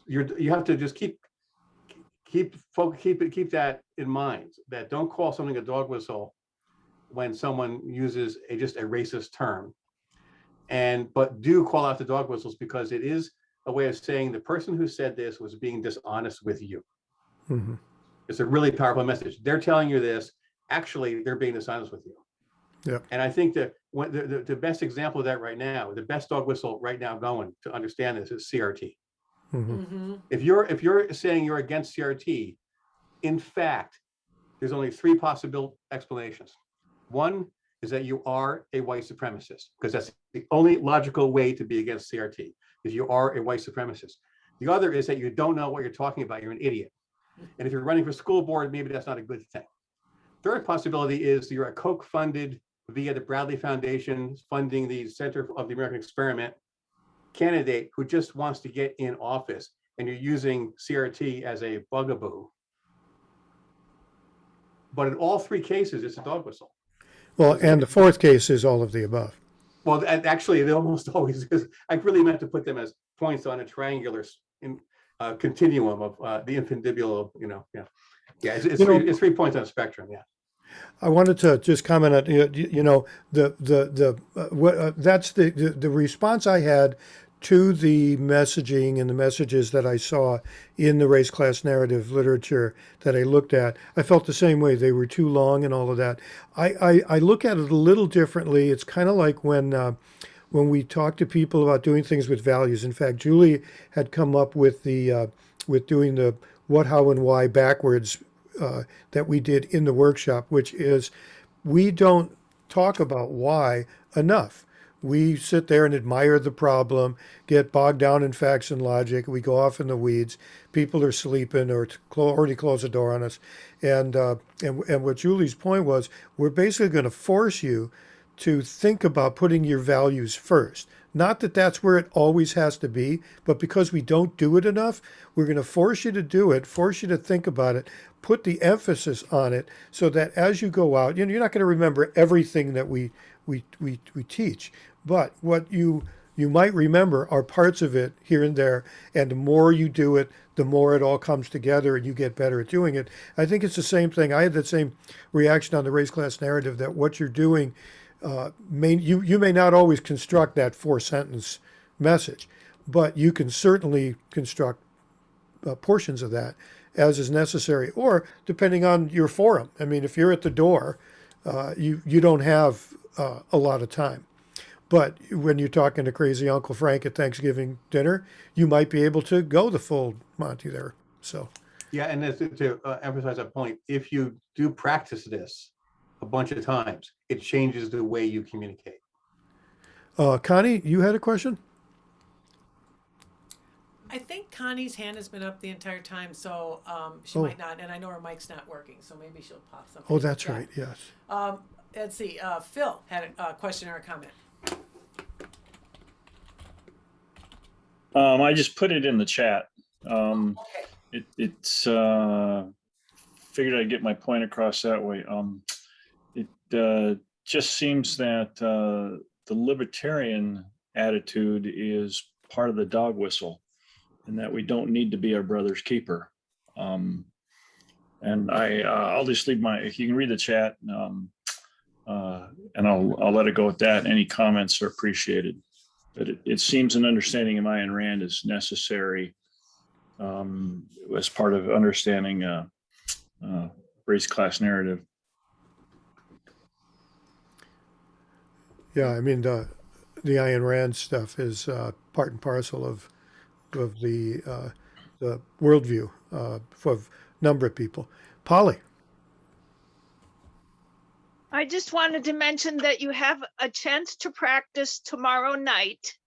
[SPEAKER 7] you have to just keep that in mind, that don't call something a dog whistle when someone uses just a racist term. But do call out the dog whistles, because it is a way of saying the person who said this was being dishonest with you. Mm-hmm. It's a really powerful message. They're telling you this, actually they're being dishonest with you.
[SPEAKER 2] Yeah.
[SPEAKER 7] And I think that the best example of that right now, the best dog whistle right now going to understand this is CRT.
[SPEAKER 1] Mm-hmm.
[SPEAKER 7] If you're saying you're against CRT, in fact, there's only three possible explanations. One is that you are a white supremacist, because that's the only logical way to be against CRT, is you are a white supremacist. The other is that you don't know what you're talking about. You're an idiot. And if you're running for school board, maybe that's not a good thing. Third possibility is you're a Koch funded via the Bradley Foundation funding the Center of the American Experiment candidate who just wants to get in office, and you're using CRT as a bugaboo. But in all three cases, it's a dog whistle.
[SPEAKER 2] Well, and the fourth case is all of the above.
[SPEAKER 7] Well, actually, it almost always is. I really meant to put them as points on a triangular continuum of the infundibulum, Yeah, it's 3 points on a spectrum, yeah.
[SPEAKER 2] I wanted to just comment on, that's the response I had to the messaging and the messages that I saw in the race class narrative literature that I looked at. I felt the same way. They were too long and all of that. I look at it a little differently. It's kind of like when we talk to people about doing things with values. In fact, Julie had come up with with doing the what, how, and why backwards that we did in the workshop, which is we don't talk about why enough. We sit there and admire the problem, get bogged down in facts and logic. We go off in the weeds. People are sleeping or already close the door on us. And what Julie's point was, we're basically going to force you to think about putting your values first. Not that that's where it always has to be, but because we don't do it enough, we're going to force you to do it, force you to think about it, put the emphasis on it, so that as you go out, you're not going to remember everything that we teach, but what you might remember are parts of it here and there, and the more you do it, the more it all comes together and you get better at doing it. I think it's the same thing. I had that same reaction on the race class narrative, that what you're doing, you may not always construct that 4-sentence message, but you can certainly construct portions of that as is necessary, or depending on your forum. I mean, if you're at the door, you don't have a lot of time. But when you're talking to crazy Uncle Frank at Thanksgiving dinner, you might be able to go the full Monty there. So,
[SPEAKER 7] yeah, and to emphasize that point, if you do practice this a bunch of times, it changes the way you communicate.
[SPEAKER 2] Connie, you had a question?
[SPEAKER 1] I think Connie's hand has been up the entire time, so she
[SPEAKER 2] Oh.
[SPEAKER 1] might not, and I know her mic's not working, so maybe she'll pop something.
[SPEAKER 2] Oh, that's
[SPEAKER 1] Yeah.
[SPEAKER 2] right. Yes.
[SPEAKER 1] Let's see. Phil had a question or a comment.
[SPEAKER 8] I just put it in the chat.
[SPEAKER 1] Okay.
[SPEAKER 8] It's figured I'd get my point across that way. It just seems that the libertarian attitude is part of the dog whistle, and that we don't need to be our brother's keeper. And I'll just leave you can read the chat, and I'll let it go at that. Any comments are appreciated. But it seems an understanding of Ayn Rand is necessary as part of understanding race class narrative.
[SPEAKER 2] Yeah, I mean, the Ayn Rand stuff is part and parcel of the worldview for a number of people. Polly.
[SPEAKER 4] I just wanted to mention that you have a chance to practice tomorrow night,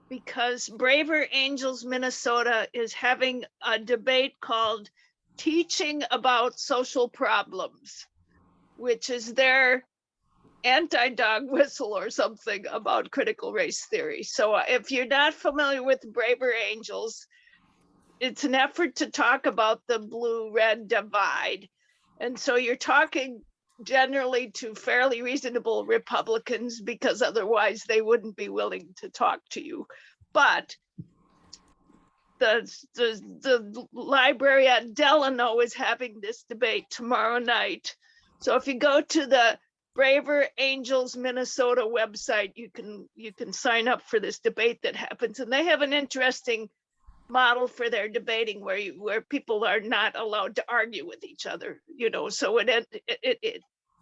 [SPEAKER 4] because Braver Angels Minnesota is having a debate called Teaching About Social Problems, which is their anti-dog whistle or something about critical race theory. So if you're not familiar with Braver Angels, it's an effort to talk about the blue-red divide. And so you're talking generally to fairly reasonable Republicans, because otherwise they wouldn't be willing to talk to you. But the library at Delano is having this debate tomorrow night. So if you go to the Braver Angels Minnesota website, you can sign up for this debate that happens, and they have an interesting model for their debating where people are not allowed to argue with each other, so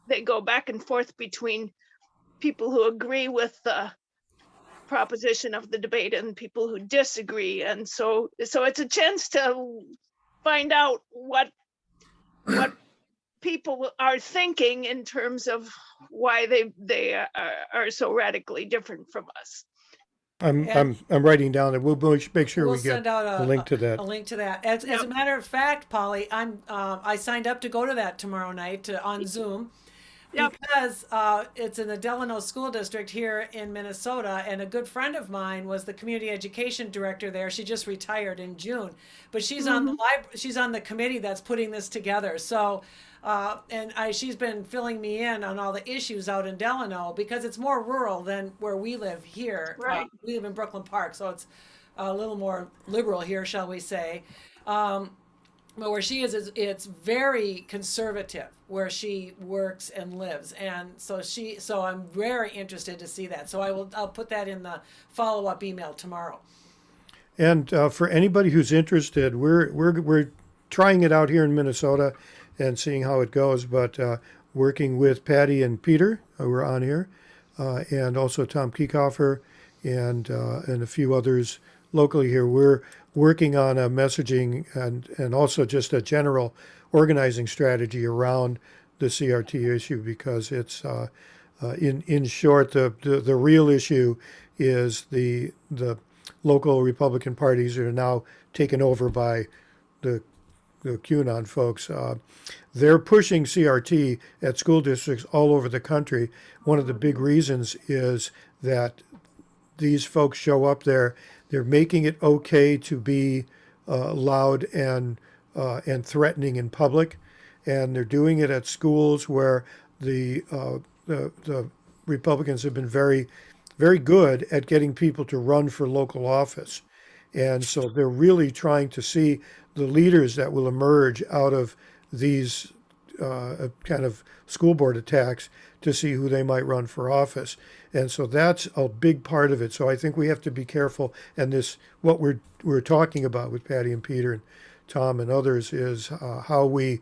[SPEAKER 4] they go back and forth between people who agree with the proposition of the debate and people who disagree. And so it's a chance to find out what people are thinking in terms of why they are so radically different from us.
[SPEAKER 2] I'm writing down that we'll make sure
[SPEAKER 1] We'll
[SPEAKER 2] we get
[SPEAKER 1] send out
[SPEAKER 2] a link to that.
[SPEAKER 1] A link to that. As a matter of fact, Polly, I signed up to go to that tomorrow night on Zoom.
[SPEAKER 4] Yep.
[SPEAKER 1] Because it's in the Delano School District here in Minnesota, and a good friend of mine was the community education director there. She just retired in June, but she's on the she's on the committee that's putting this together. So, she's been filling me in on all the issues out in Delano because it's more rural than where we live here.
[SPEAKER 4] Right.
[SPEAKER 1] We live in Brooklyn Park, so it's a little more liberal here, shall we say. But where she is it's very conservative where she works and lives, and so I'm very interested to see that. So I'll put that in the follow-up email tomorrow.
[SPEAKER 2] And for anybody who's interested, we're trying it out here in Minnesota and seeing how it goes. But working with Patty and Peter, who are on here, and also Tom Kiekhofer and a few others locally here, we're working on a messaging and also just a general organizing strategy around the CRT issue, because it's in short, the real issue is the local Republican parties that are now taken over by the QAnon folks. They're pushing CRT at school districts all over the country. One of the big reasons is that these folks show up there. They're making it okay to be loud and threatening in public, and they're doing it at schools where the Republicans have been very, very good at getting people to run for local office, and so they're really trying to see the leaders that will emerge out of these kind of school board attacks to see who they might run for office. And so that's a big part of it. So I think we have to be careful. And what we're talking about with Patty and Peter and Tom and others is how we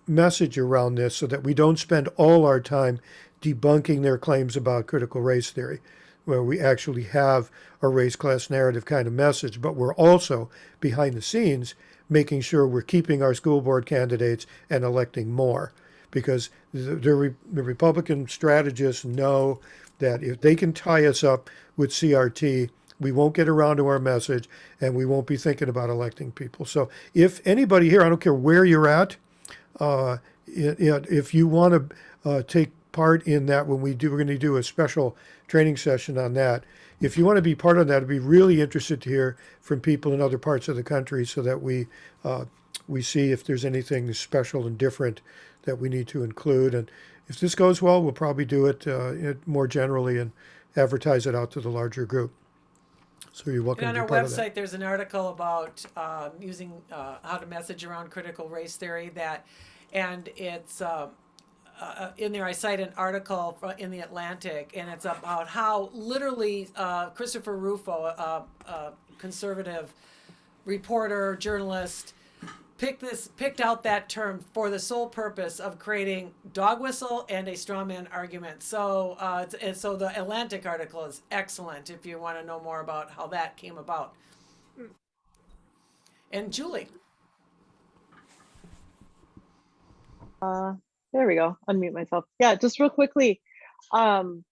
[SPEAKER 2] message around this so that we don't spend all our time debunking their claims about critical race theory, where we actually have a race class narrative kind of message, but we're also behind the scenes making sure we're keeping our school board candidates and electing more. Because the Republican strategists know that if they can tie us up with CRT, we won't get around to our message and we won't be thinking about electing people. So if anybody here, I don't care where you're at, if you want to take part in that, we're going to do a special training session on that. If you want to be part of that, I'd be really interested to hear from people in other parts of the country so that we see if there's anything special and different that we need to include. And if this goes well, we'll probably do it more generally and advertise it out to the larger group. So you're welcome
[SPEAKER 1] And
[SPEAKER 2] to
[SPEAKER 1] on
[SPEAKER 2] be
[SPEAKER 1] our
[SPEAKER 2] part of that.
[SPEAKER 1] website, there's an article about using how to message around critical race theory. And it's in there. I cite an article in the Atlantic, and it's about how literally Christopher Rufo, a conservative reporter, journalist, picked out that term for the sole purpose of creating dog whistle and a straw man argument. So, so the Atlantic article is excellent if you want to know more about how that came about. And Julie.
[SPEAKER 3] There we go. Unmute myself. Yeah, just real quickly. When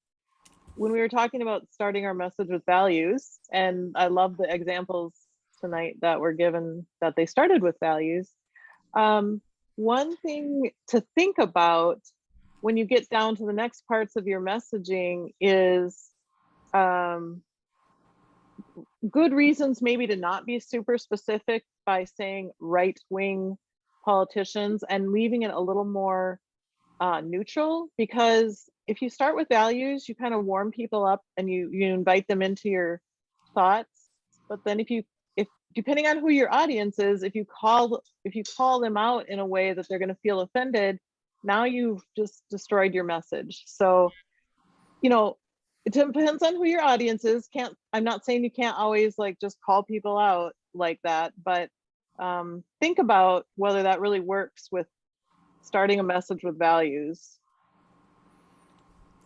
[SPEAKER 3] we were talking about starting our message with values, and I love the examples tonight that were given that they started with values. One thing to think about when you get down to the next parts of your messaging is good reasons maybe to not be super specific by saying right-wing politicians and leaving it a little more neutral, because if you start with values, you kind of warm people up and you invite them into your thoughts. But then if depending on who your audience is, if you call them out in a way that they're going to feel offended, now you've just destroyed your message. So, it depends on who your audience is. I'm not saying you can't always just call people out like that, but think about whether that really works with starting a message with values.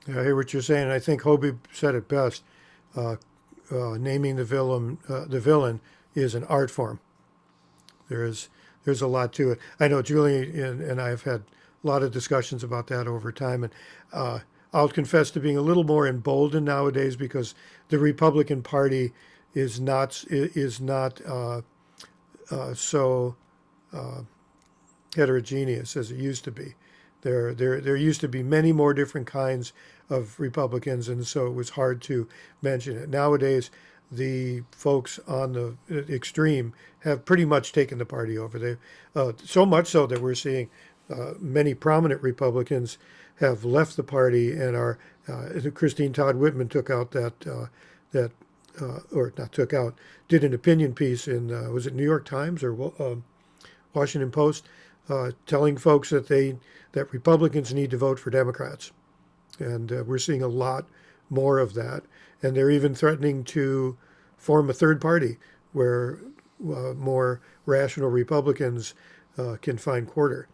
[SPEAKER 2] I hear what you're saying. I think Hobie said it best. Naming the villain is an art form. There's a lot to it. I know Julian and I have had a lot of discussions about that over time, and I'll confess to being a little more emboldened nowadays because the Republican Party is not so heterogeneous as it used to be. There used to be many more different kinds of Republicans, and so it was hard to mention it. Nowadays, the folks on the extreme have pretty much taken the party over. They so much so that we're seeing many prominent Republicans have left the party and are. Christine Todd Whitman took out or not took out, did an opinion piece in was it New York Times or Washington Post, telling folks that Republicans need to vote for Democrats, and we're seeing a lot more of that. And they're even threatening to form a third party where more rational Republicans can find quarter.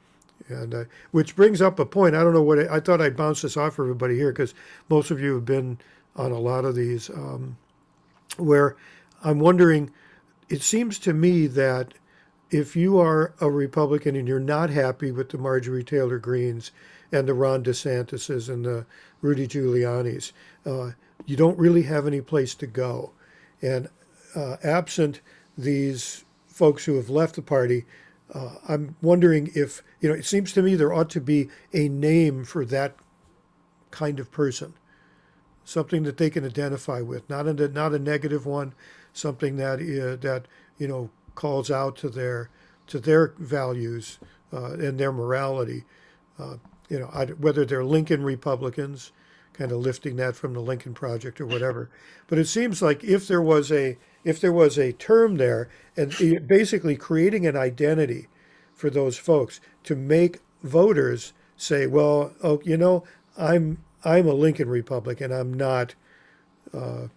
[SPEAKER 2] And which brings up a point. I don't know what I thought I'd bounce this off for everybody here because most of you have been on a lot of these. Where I'm wondering, it seems to me that if you are a Republican and you're not happy with the Marjorie Taylor Greenes and the Ron DeSantises and the Rudy Giulianis, you don't really have any place to go. And absent these folks who have left the party, I'm wondering if, it seems to me there ought to be a name for that kind of person, something that they can identify with, not a negative one, something that calls out to their values and their morality. Whether they're Lincoln Republicans, kind of lifting that from the Lincoln Project or whatever. But it seems like if there was a term there, and basically creating an identity for those folks to make voters say, well, I'm a Lincoln Republican. I'm not, the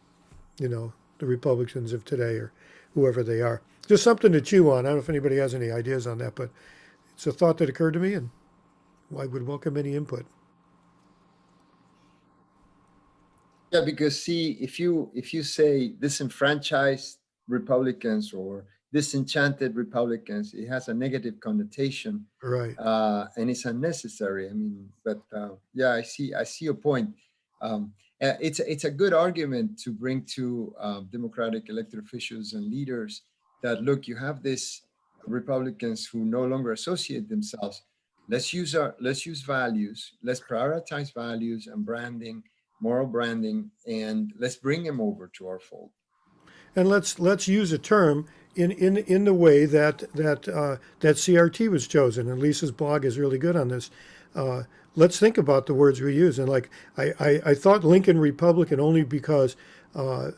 [SPEAKER 2] Republicans of today or whoever they are. Just something to chew on. I don't know if anybody has any ideas on that, but it's a thought that occurred to me, and I would welcome any input.
[SPEAKER 6] Yeah, because see, if you say disenfranchised Republicans or disenchanted Republicans, it has a negative connotation,
[SPEAKER 2] Right.
[SPEAKER 6] And it's unnecessary. I mean, but yeah, I see your point. It's a good argument to bring to Democratic elected officials and leaders that look, you have these Republicans who no longer associate themselves. Let's use values. Let's prioritize values and branding, moral branding, and let's bring them over to our fold.
[SPEAKER 2] And let's use a term in the way that CRT was chosen. And Lisa's blog is really good on this. Let's think about the words we use. And like I thought Lincoln Republican only because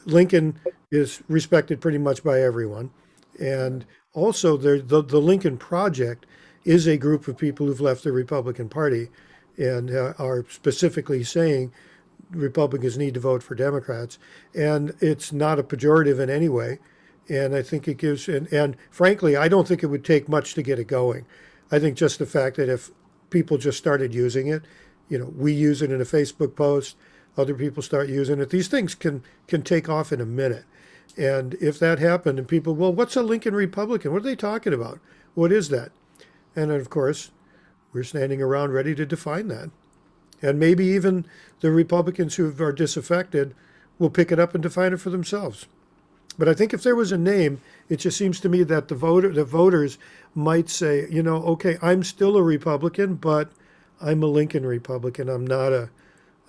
[SPEAKER 2] Lincoln is respected pretty much by everyone, and also the Lincoln Project is a group of people who've left the Republican Party and are specifically saying Republicans need to vote for Democrats. And it's not a pejorative in any way. And I think it gives, and frankly, I don't think it would take much to get it going. I think just the fact that if people just started using it, we use it in a Facebook post, other people start using it, these things can take off in a minute. And if that happened and people, well, what's a Lincoln Republican? What are they talking about? What is that? And then, of course, we're standing around ready to define that. And maybe even the Republicans who are disaffected will pick it up and define it for themselves. But I think if there was a name, it just seems to me that the voters might say, okay, I'm still a Republican, but I'm a Lincoln Republican. I'm not a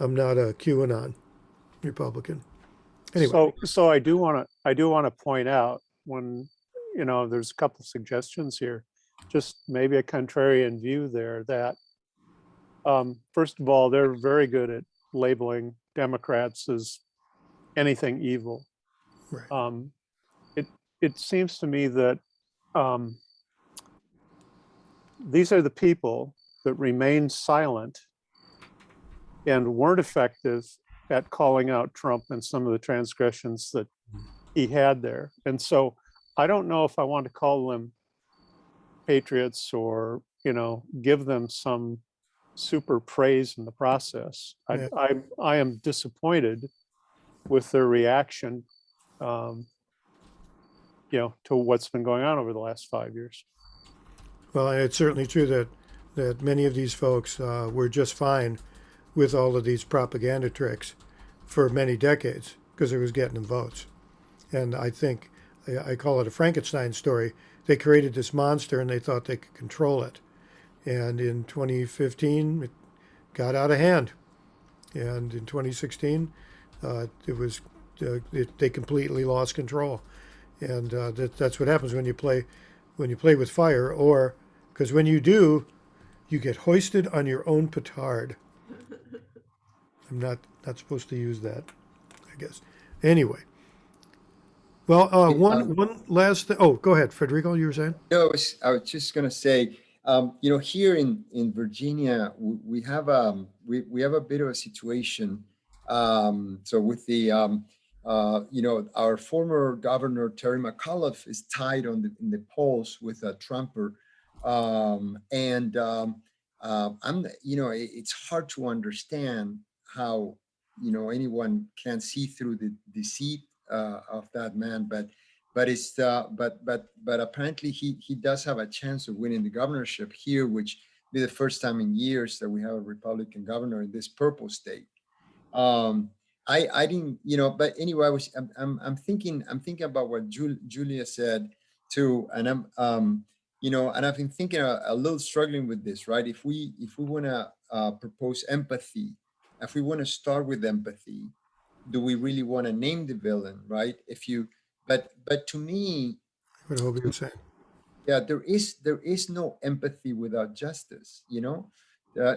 [SPEAKER 2] QAnon Republican. Anyway.
[SPEAKER 5] So I do want to point out when, there's a couple of suggestions here, just maybe a contrarian view there that, first of all, they're very good at labeling Democrats as anything evil.
[SPEAKER 2] Right.
[SPEAKER 5] It seems to me that these are the people that remained silent and weren't effective at calling out Trump and some of the transgressions that he had there. And so I don't know if I want to call them patriots or, give them some super praise in the process.
[SPEAKER 2] Yeah.
[SPEAKER 5] I am disappointed with their reaction, to what's been going on over the last 5 years.
[SPEAKER 2] Well, and it's certainly true that many of these folks were just fine with all of these propaganda tricks for many decades because it was getting them votes. And I think I call it a Frankenstein story. They created this monster and they thought they could control it. And in 2015, it got out of hand. And in 2016, they completely lost control. And that's what happens when you play with fire, or because when you do, you get hoisted on your own petard. I'm not supposed to use that, I guess. Anyway. Well, one last thing. Oh, go ahead, Federico, you were saying?
[SPEAKER 6] No, I was just going to say, here in Virginia, we have a bit of a situation. So with the, our former governor, Terry McAuliffe, is tied in the polls with a Trumper. It's hard to understand how, anyone can see through the deceit of that man, but apparently he does have a chance of winning the governorship here, which be the first time in years that we have a Republican governor in this purple state. I didn't, but anyway, I'm thinking about what Julia said too, and and I've been thinking a little struggling with this, right? If we want to propose empathy, if we want to start with empathy, do we really want to name the villain, right? But to me,
[SPEAKER 2] What Hobie was saying.
[SPEAKER 6] yeah, there is no empathy without justice,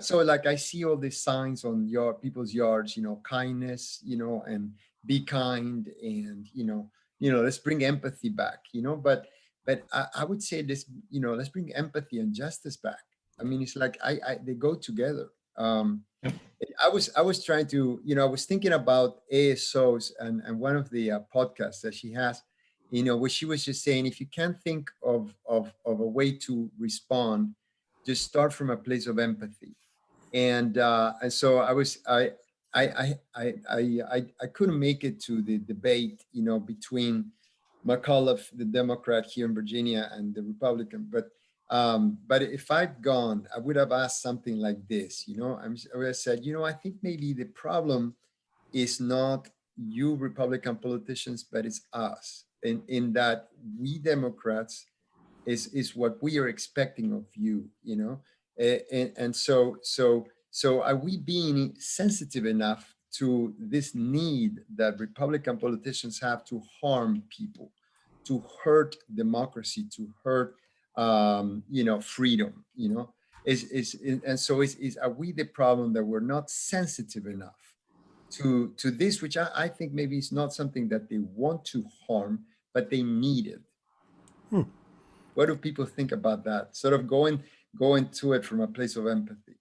[SPEAKER 6] so like I see all these signs on people's yards, kindness, and be kind, and let's bring empathy back, but I would say this, let's bring empathy and justice back. I mean, it's like they go together. I was trying to, I was thinking about ASOs and one of the podcasts that she has, where she was just saying, if you can't think of a way to respond, just start from a place of empathy. And so I couldn't make it to the debate, between McAuliffe, the Democrat here in Virginia, and the Republican, but if I'd gone, I would have asked something like this, I would have said, I think maybe the problem is not you Republican politicians, but it's us, in that we Democrats is what we are expecting of you, and so are we being sensitive enough to this need that Republican politicians have to harm people, to hurt democracy, to hurt freedom, are we the problem that we're not sensitive enough to this, which I think maybe is not something that they want to harm, but they need it. What do people think about that? Sort of going to it from a place of empathy.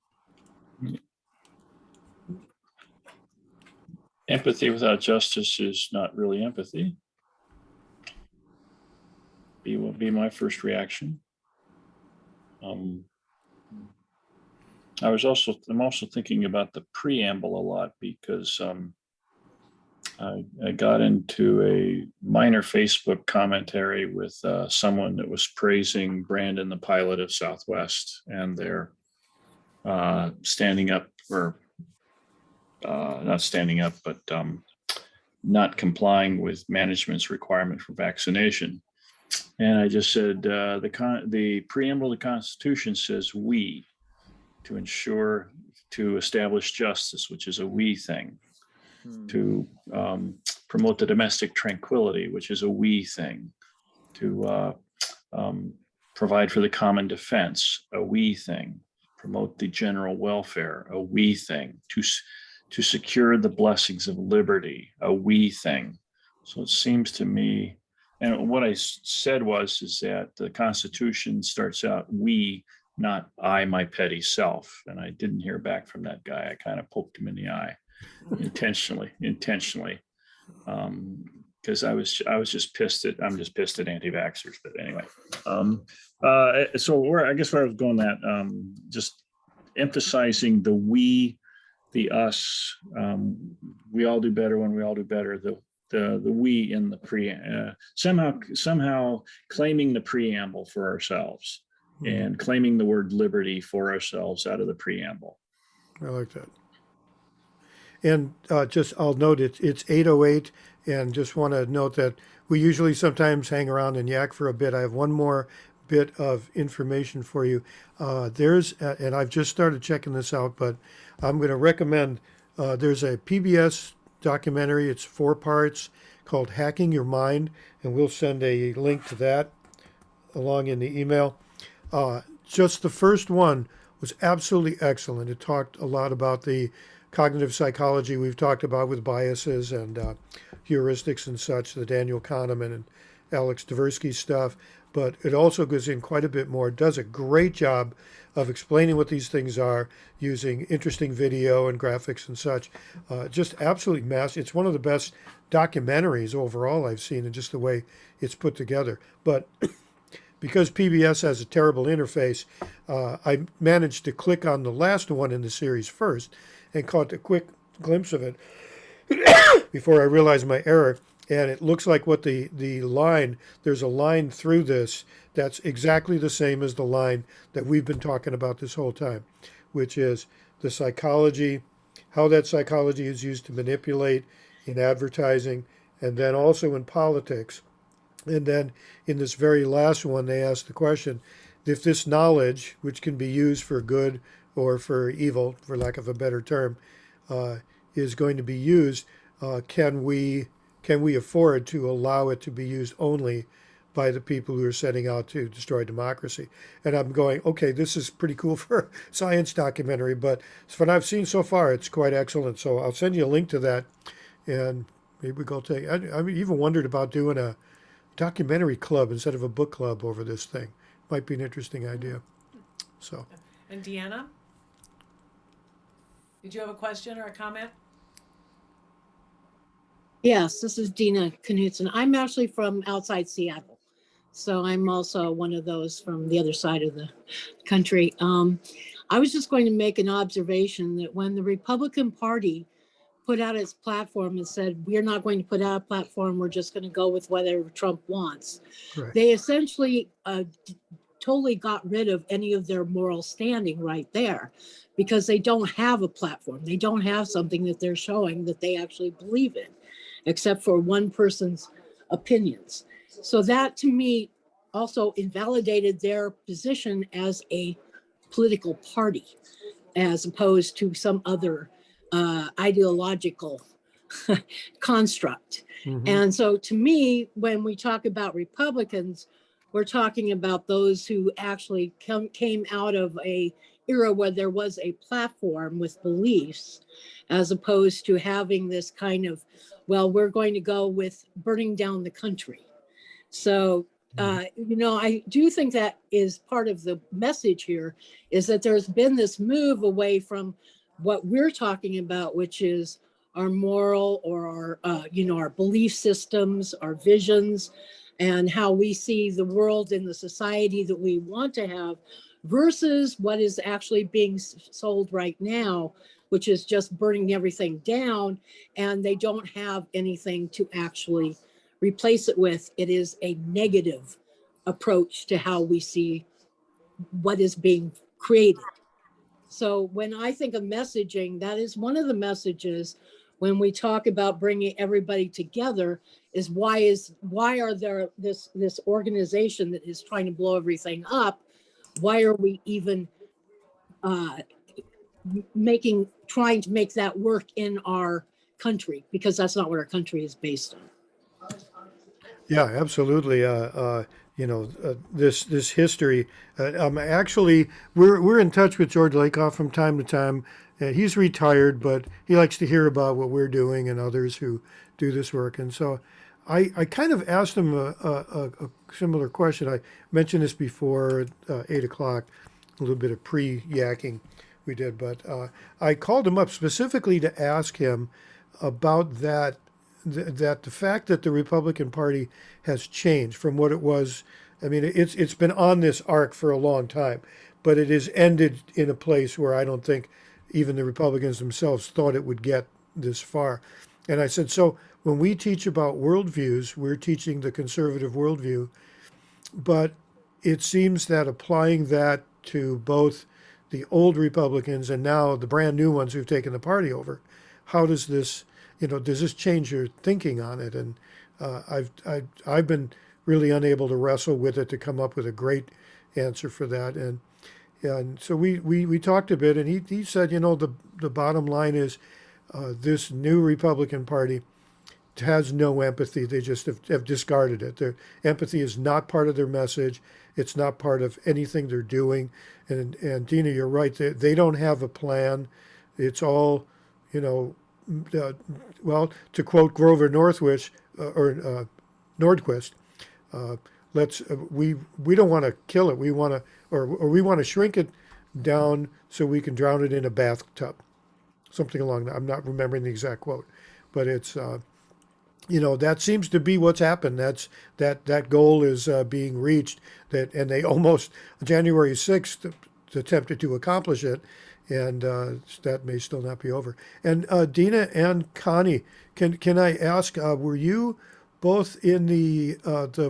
[SPEAKER 8] Empathy without justice is not really empathy. Will be my first reaction. I'm also thinking about the preamble a lot, because I got into a minor Facebook commentary with someone that was praising Brandon, the pilot of Southwest, and their standing up, or not standing up, but not complying with management's requirement for vaccination. And I just said, the preamble of the Constitution says we, to establish justice, which is a we thing, to promote the domestic tranquility, which is a we thing, to provide for the common defense, a we thing, promote the general welfare, a we thing, to secure the blessings of liberty, a we thing. So it seems to me, and what I said is that the Constitution starts out we, not I, my petty self. And I didn't hear back from that guy. I kind of poked him in the eye intentionally. because I was just pissed at anti-vaxxers. But anyway, so I guess where I was going that just emphasizing the we, the us. We all do better when we all do better. The we in the somehow claiming the preamble for ourselves and claiming the word liberty for ourselves out of the preamble.
[SPEAKER 2] I like that. And I'll note it's 8:08, and just want to note that we usually sometimes hang around and yak for a bit. I have one more bit of information for you. And I've just started checking this out, but I'm going to recommend, there's a PBS documentary. It's 4 parts called Hacking Your Mind, and we'll send a link to that along in the email. Just the first one was absolutely excellent. It talked a lot about the cognitive psychology we've talked about with biases and heuristics and such, the Daniel Kahneman and Alex Tversky stuff, but it also goes in quite a bit more. It does a great job of explaining what these things are using interesting video and graphics and such. Just absolutely massive. It's one of the best documentaries overall I've seen, and just the way it's put together. But because PBS has a terrible interface, I managed to click on the last one in the series first and caught a quick glimpse of it before I realized my error. And it looks like what the line, there's a line through this that's exactly the same as the line that we've been talking about this whole time, which is the psychology, how that psychology is used to manipulate in advertising, and then also in politics. And then in this very last one, they ask the question, if this knowledge, which can be used for good or for evil, for lack of a better term, is going to be used, can we afford to allow it to be used only by the people who are setting out to destroy democracy? And I'm going, okay, this is pretty cool for a science documentary, but from what I've seen so far, it's quite excellent. So I'll send you a link to that, and maybe we go take. I even wondered about doing a documentary club instead of a book club over this thing. Might be an interesting idea. So.
[SPEAKER 1] And Deanna, did you have a question or a comment?
[SPEAKER 9] Yes, this is Dina Knutson. I'm actually from outside Seattle. So I'm also one of those from the other side of the country. I was just going to make an observation that when the Republican Party put out its platform and said, we're not going to put out a platform, we're just going to go with whatever Trump wants,
[SPEAKER 2] Right.
[SPEAKER 9] they essentially totally got rid of any of their moral standing right there, because they don't have a platform. They don't have something that they're showing that they actually believe in, except for one person's opinions. So that to me also invalidated their position as a political party, as opposed to some other ideological construct.
[SPEAKER 2] Mhm.
[SPEAKER 9] And so to me, when we talk about Republicans, we're talking about those who actually came out of a era where there was a platform with beliefs, as opposed to having this kind of, well, we're going to go with burning down the country. So, I do think that is part of the message here, is that there's been this move away from what we're talking about, which is our moral or our belief systems, our visions, and how we see the world and the society that we want to have, versus what is actually being sold right now, which is just burning everything down, and they don't have anything to actually replace it with. It is a negative approach to how we see what is being created. So when I think of messaging, that is one of the messages when we talk about bringing everybody together, is why are there this organization that is trying to blow everything up? Why are we even trying to make that work in our country? Because that's not what our country is based on.
[SPEAKER 2] Yeah, absolutely. This history. Actually, we're in touch with George Lakoff from time to time. He's retired, but he likes to hear about what we're doing and others who do this work. And so, I kind of asked him a similar question. I mentioned this before at 8 o'clock, a little bit of pre-yakking we did, but I called him up specifically to ask him about that that the fact that the Republican Party has changed from what it was. I mean, it's been on this arc for a long time, but it has ended in a place where I don't think even the Republicans themselves thought it would get this far. And I said, so when we teach about worldviews, we're teaching the conservative worldview, but it seems that applying that to both the old Republicans and now the brand new ones who've taken the party over, how does this, does this change your thinking on it? And I've been really unable to wrestle with it to come up with a great answer for that. And so we talked a bit, and he said, the bottom line is this new Republican Party has no empathy. They just have discarded it. Their empathy is not part of their message. It's not part of anything they're doing. And Dina, you're right. They don't have a plan. It's all, well, to quote Grover Norquist, we don't want to kill it. We want to, or we want to shrink it down so we can drown it in a bathtub. Something along that. I'm not remembering the exact quote, but it's, that seems to be what's happened. That goal is being reached. And they almost January 6th attempted to accomplish it, and that may still not be over. And Dina and Connie, can I ask, were you both in the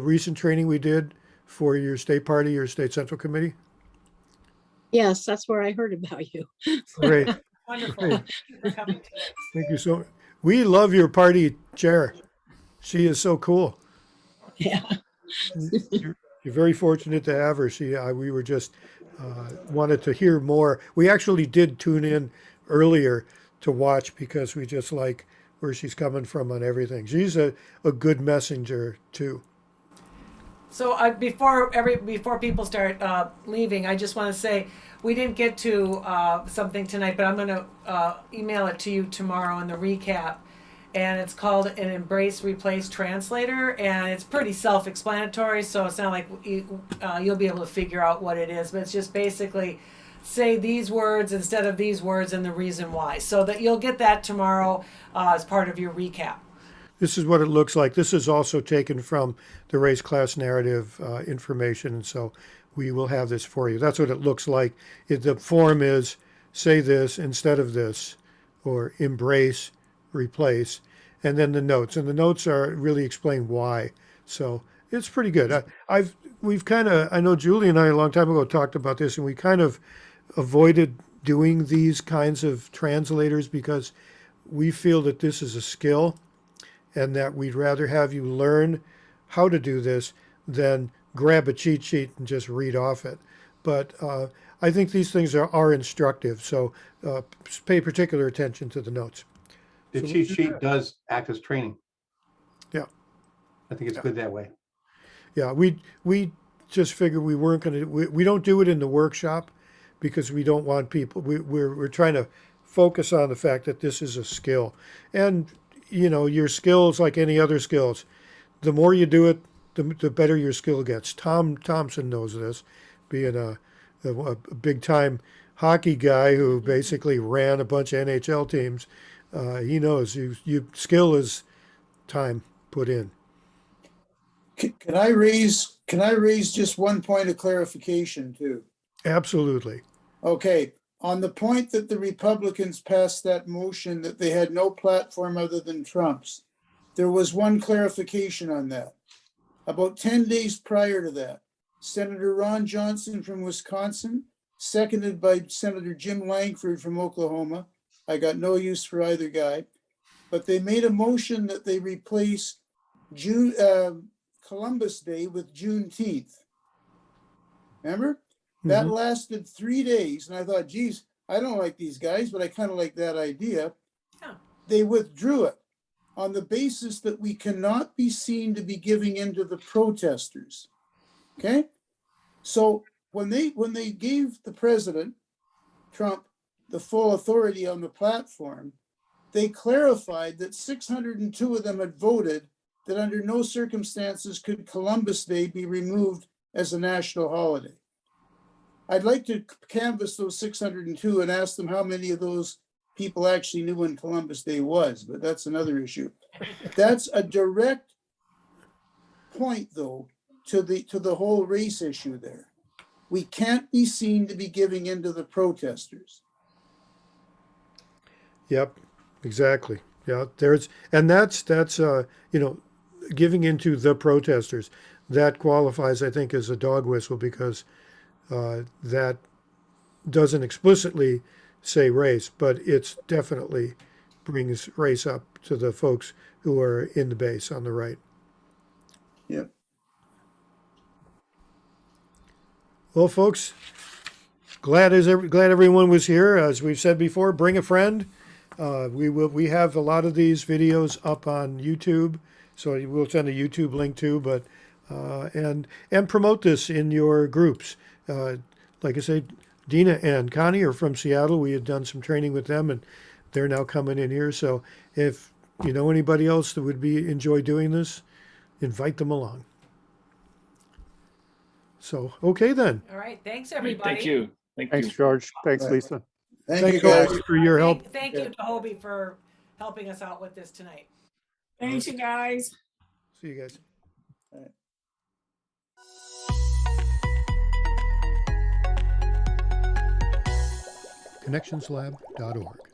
[SPEAKER 2] recent training we did for your state party, your state central committee?
[SPEAKER 9] Yes, that's where I heard about you.
[SPEAKER 2] Great.
[SPEAKER 1] Wonderful. Thank you for coming today.
[SPEAKER 2] Thank you so much. We love your party chair. She is so cool.
[SPEAKER 9] Yeah.
[SPEAKER 2] You're very fortunate to have her. We were just wanted to hear more. We actually did tune in earlier to watch because we just like where she's coming from on everything. She's a good messenger too.
[SPEAKER 1] So before people start leaving, I just want to say we didn't get to something tonight, but I'm going to email it to you tomorrow in the recap. And it's called an Embrace Replace Translator, and it's pretty self-explanatory, so it's not like you'll be able to figure out what it is, but it's just basically say these words instead of these words and the reason why. So that you'll get that tomorrow as part of your recap.
[SPEAKER 2] This is what it looks like. This is also taken from the race class narrative information, and so we will have this for you. That's what it looks like. The form is say this instead of this, or embrace, replace, and then the notes. And the notes are really explain why. So it's pretty good. I know Julian and I a long time ago talked about this, and we kind of avoided doing these kinds of translators because we feel that this is a skill and that we'd rather have you learn how to do this than grab a cheat sheet and just read off it. But I think these things are instructive, so pay particular attention to the notes.
[SPEAKER 7] The cheat sheet does act as training.
[SPEAKER 2] Yeah.
[SPEAKER 7] I think it's good that way.
[SPEAKER 2] Yeah, we just figured we weren't going to, we don't do it in the workshop because we don't want people, we're trying to focus on the fact that this is a skill. And, your skills, like any other skills, the more you do it, the better your skill gets. Tom Thompson knows this, being a big time hockey guy who basically ran a bunch of NHL teams. He knows you skill is time put in.
[SPEAKER 10] Can I raise just one point of clarification too?
[SPEAKER 2] Absolutely.
[SPEAKER 10] Okay, on the point that the Republicans passed that motion that they had no platform other than Trump's, there was one clarification on that. About 10 days prior to that, Senator Ron Johnson from Wisconsin, seconded by Senator Jim Langford from Oklahoma. I got no use for either guy, but they made a motion that they replace Columbus Day with Juneteenth. Remember? That lasted 3 days, and I thought, geez, I don't like these guys, but I kind of like that idea.
[SPEAKER 1] Yeah.
[SPEAKER 10] They withdrew it on the basis that we cannot be seen to be giving in to the protesters. Okay? So when they gave the president, Trump, the full authority on the platform, they clarified that 602 of them had voted that under no circumstances could Columbus Day be removed as a national holiday. I'd like to canvass those 602 and ask them how many of those people actually knew when Columbus Day was, but that's another issue. That's a direct point, though, to the whole race issue there. We can't be seen to be giving in to the protesters.
[SPEAKER 2] Yep, exactly. Yeah, that's giving into the protesters. That qualifies, I think, as a dog whistle because that doesn't explicitly say race, but it's definitely brings race up to the folks who are in the base on the right.
[SPEAKER 10] Yep.
[SPEAKER 2] Well, folks, glad everyone was here. As we've said before, bring a friend. We have a lot of these videos up on YouTube, so we'll send a YouTube link too. But and promote this in your groups. Like I say, Dina and Connie are from Seattle. We had done some training with them, and they're now coming in here. So if you know anybody else that would enjoy doing this, invite them along. So, okay then.
[SPEAKER 1] All right. Thanks,
[SPEAKER 8] Great,
[SPEAKER 1] everybody.
[SPEAKER 8] Thank you. Thank
[SPEAKER 5] Thanks,
[SPEAKER 8] you.
[SPEAKER 5] George. Thanks,
[SPEAKER 10] Right.
[SPEAKER 5] Lisa.
[SPEAKER 10] Thank you,
[SPEAKER 2] Thanks
[SPEAKER 10] guys.
[SPEAKER 2] for your help.
[SPEAKER 1] Thank you to Hobie for helping us out with this tonight.
[SPEAKER 11] Thanks, you guys.
[SPEAKER 2] See you guys. connectionslab.org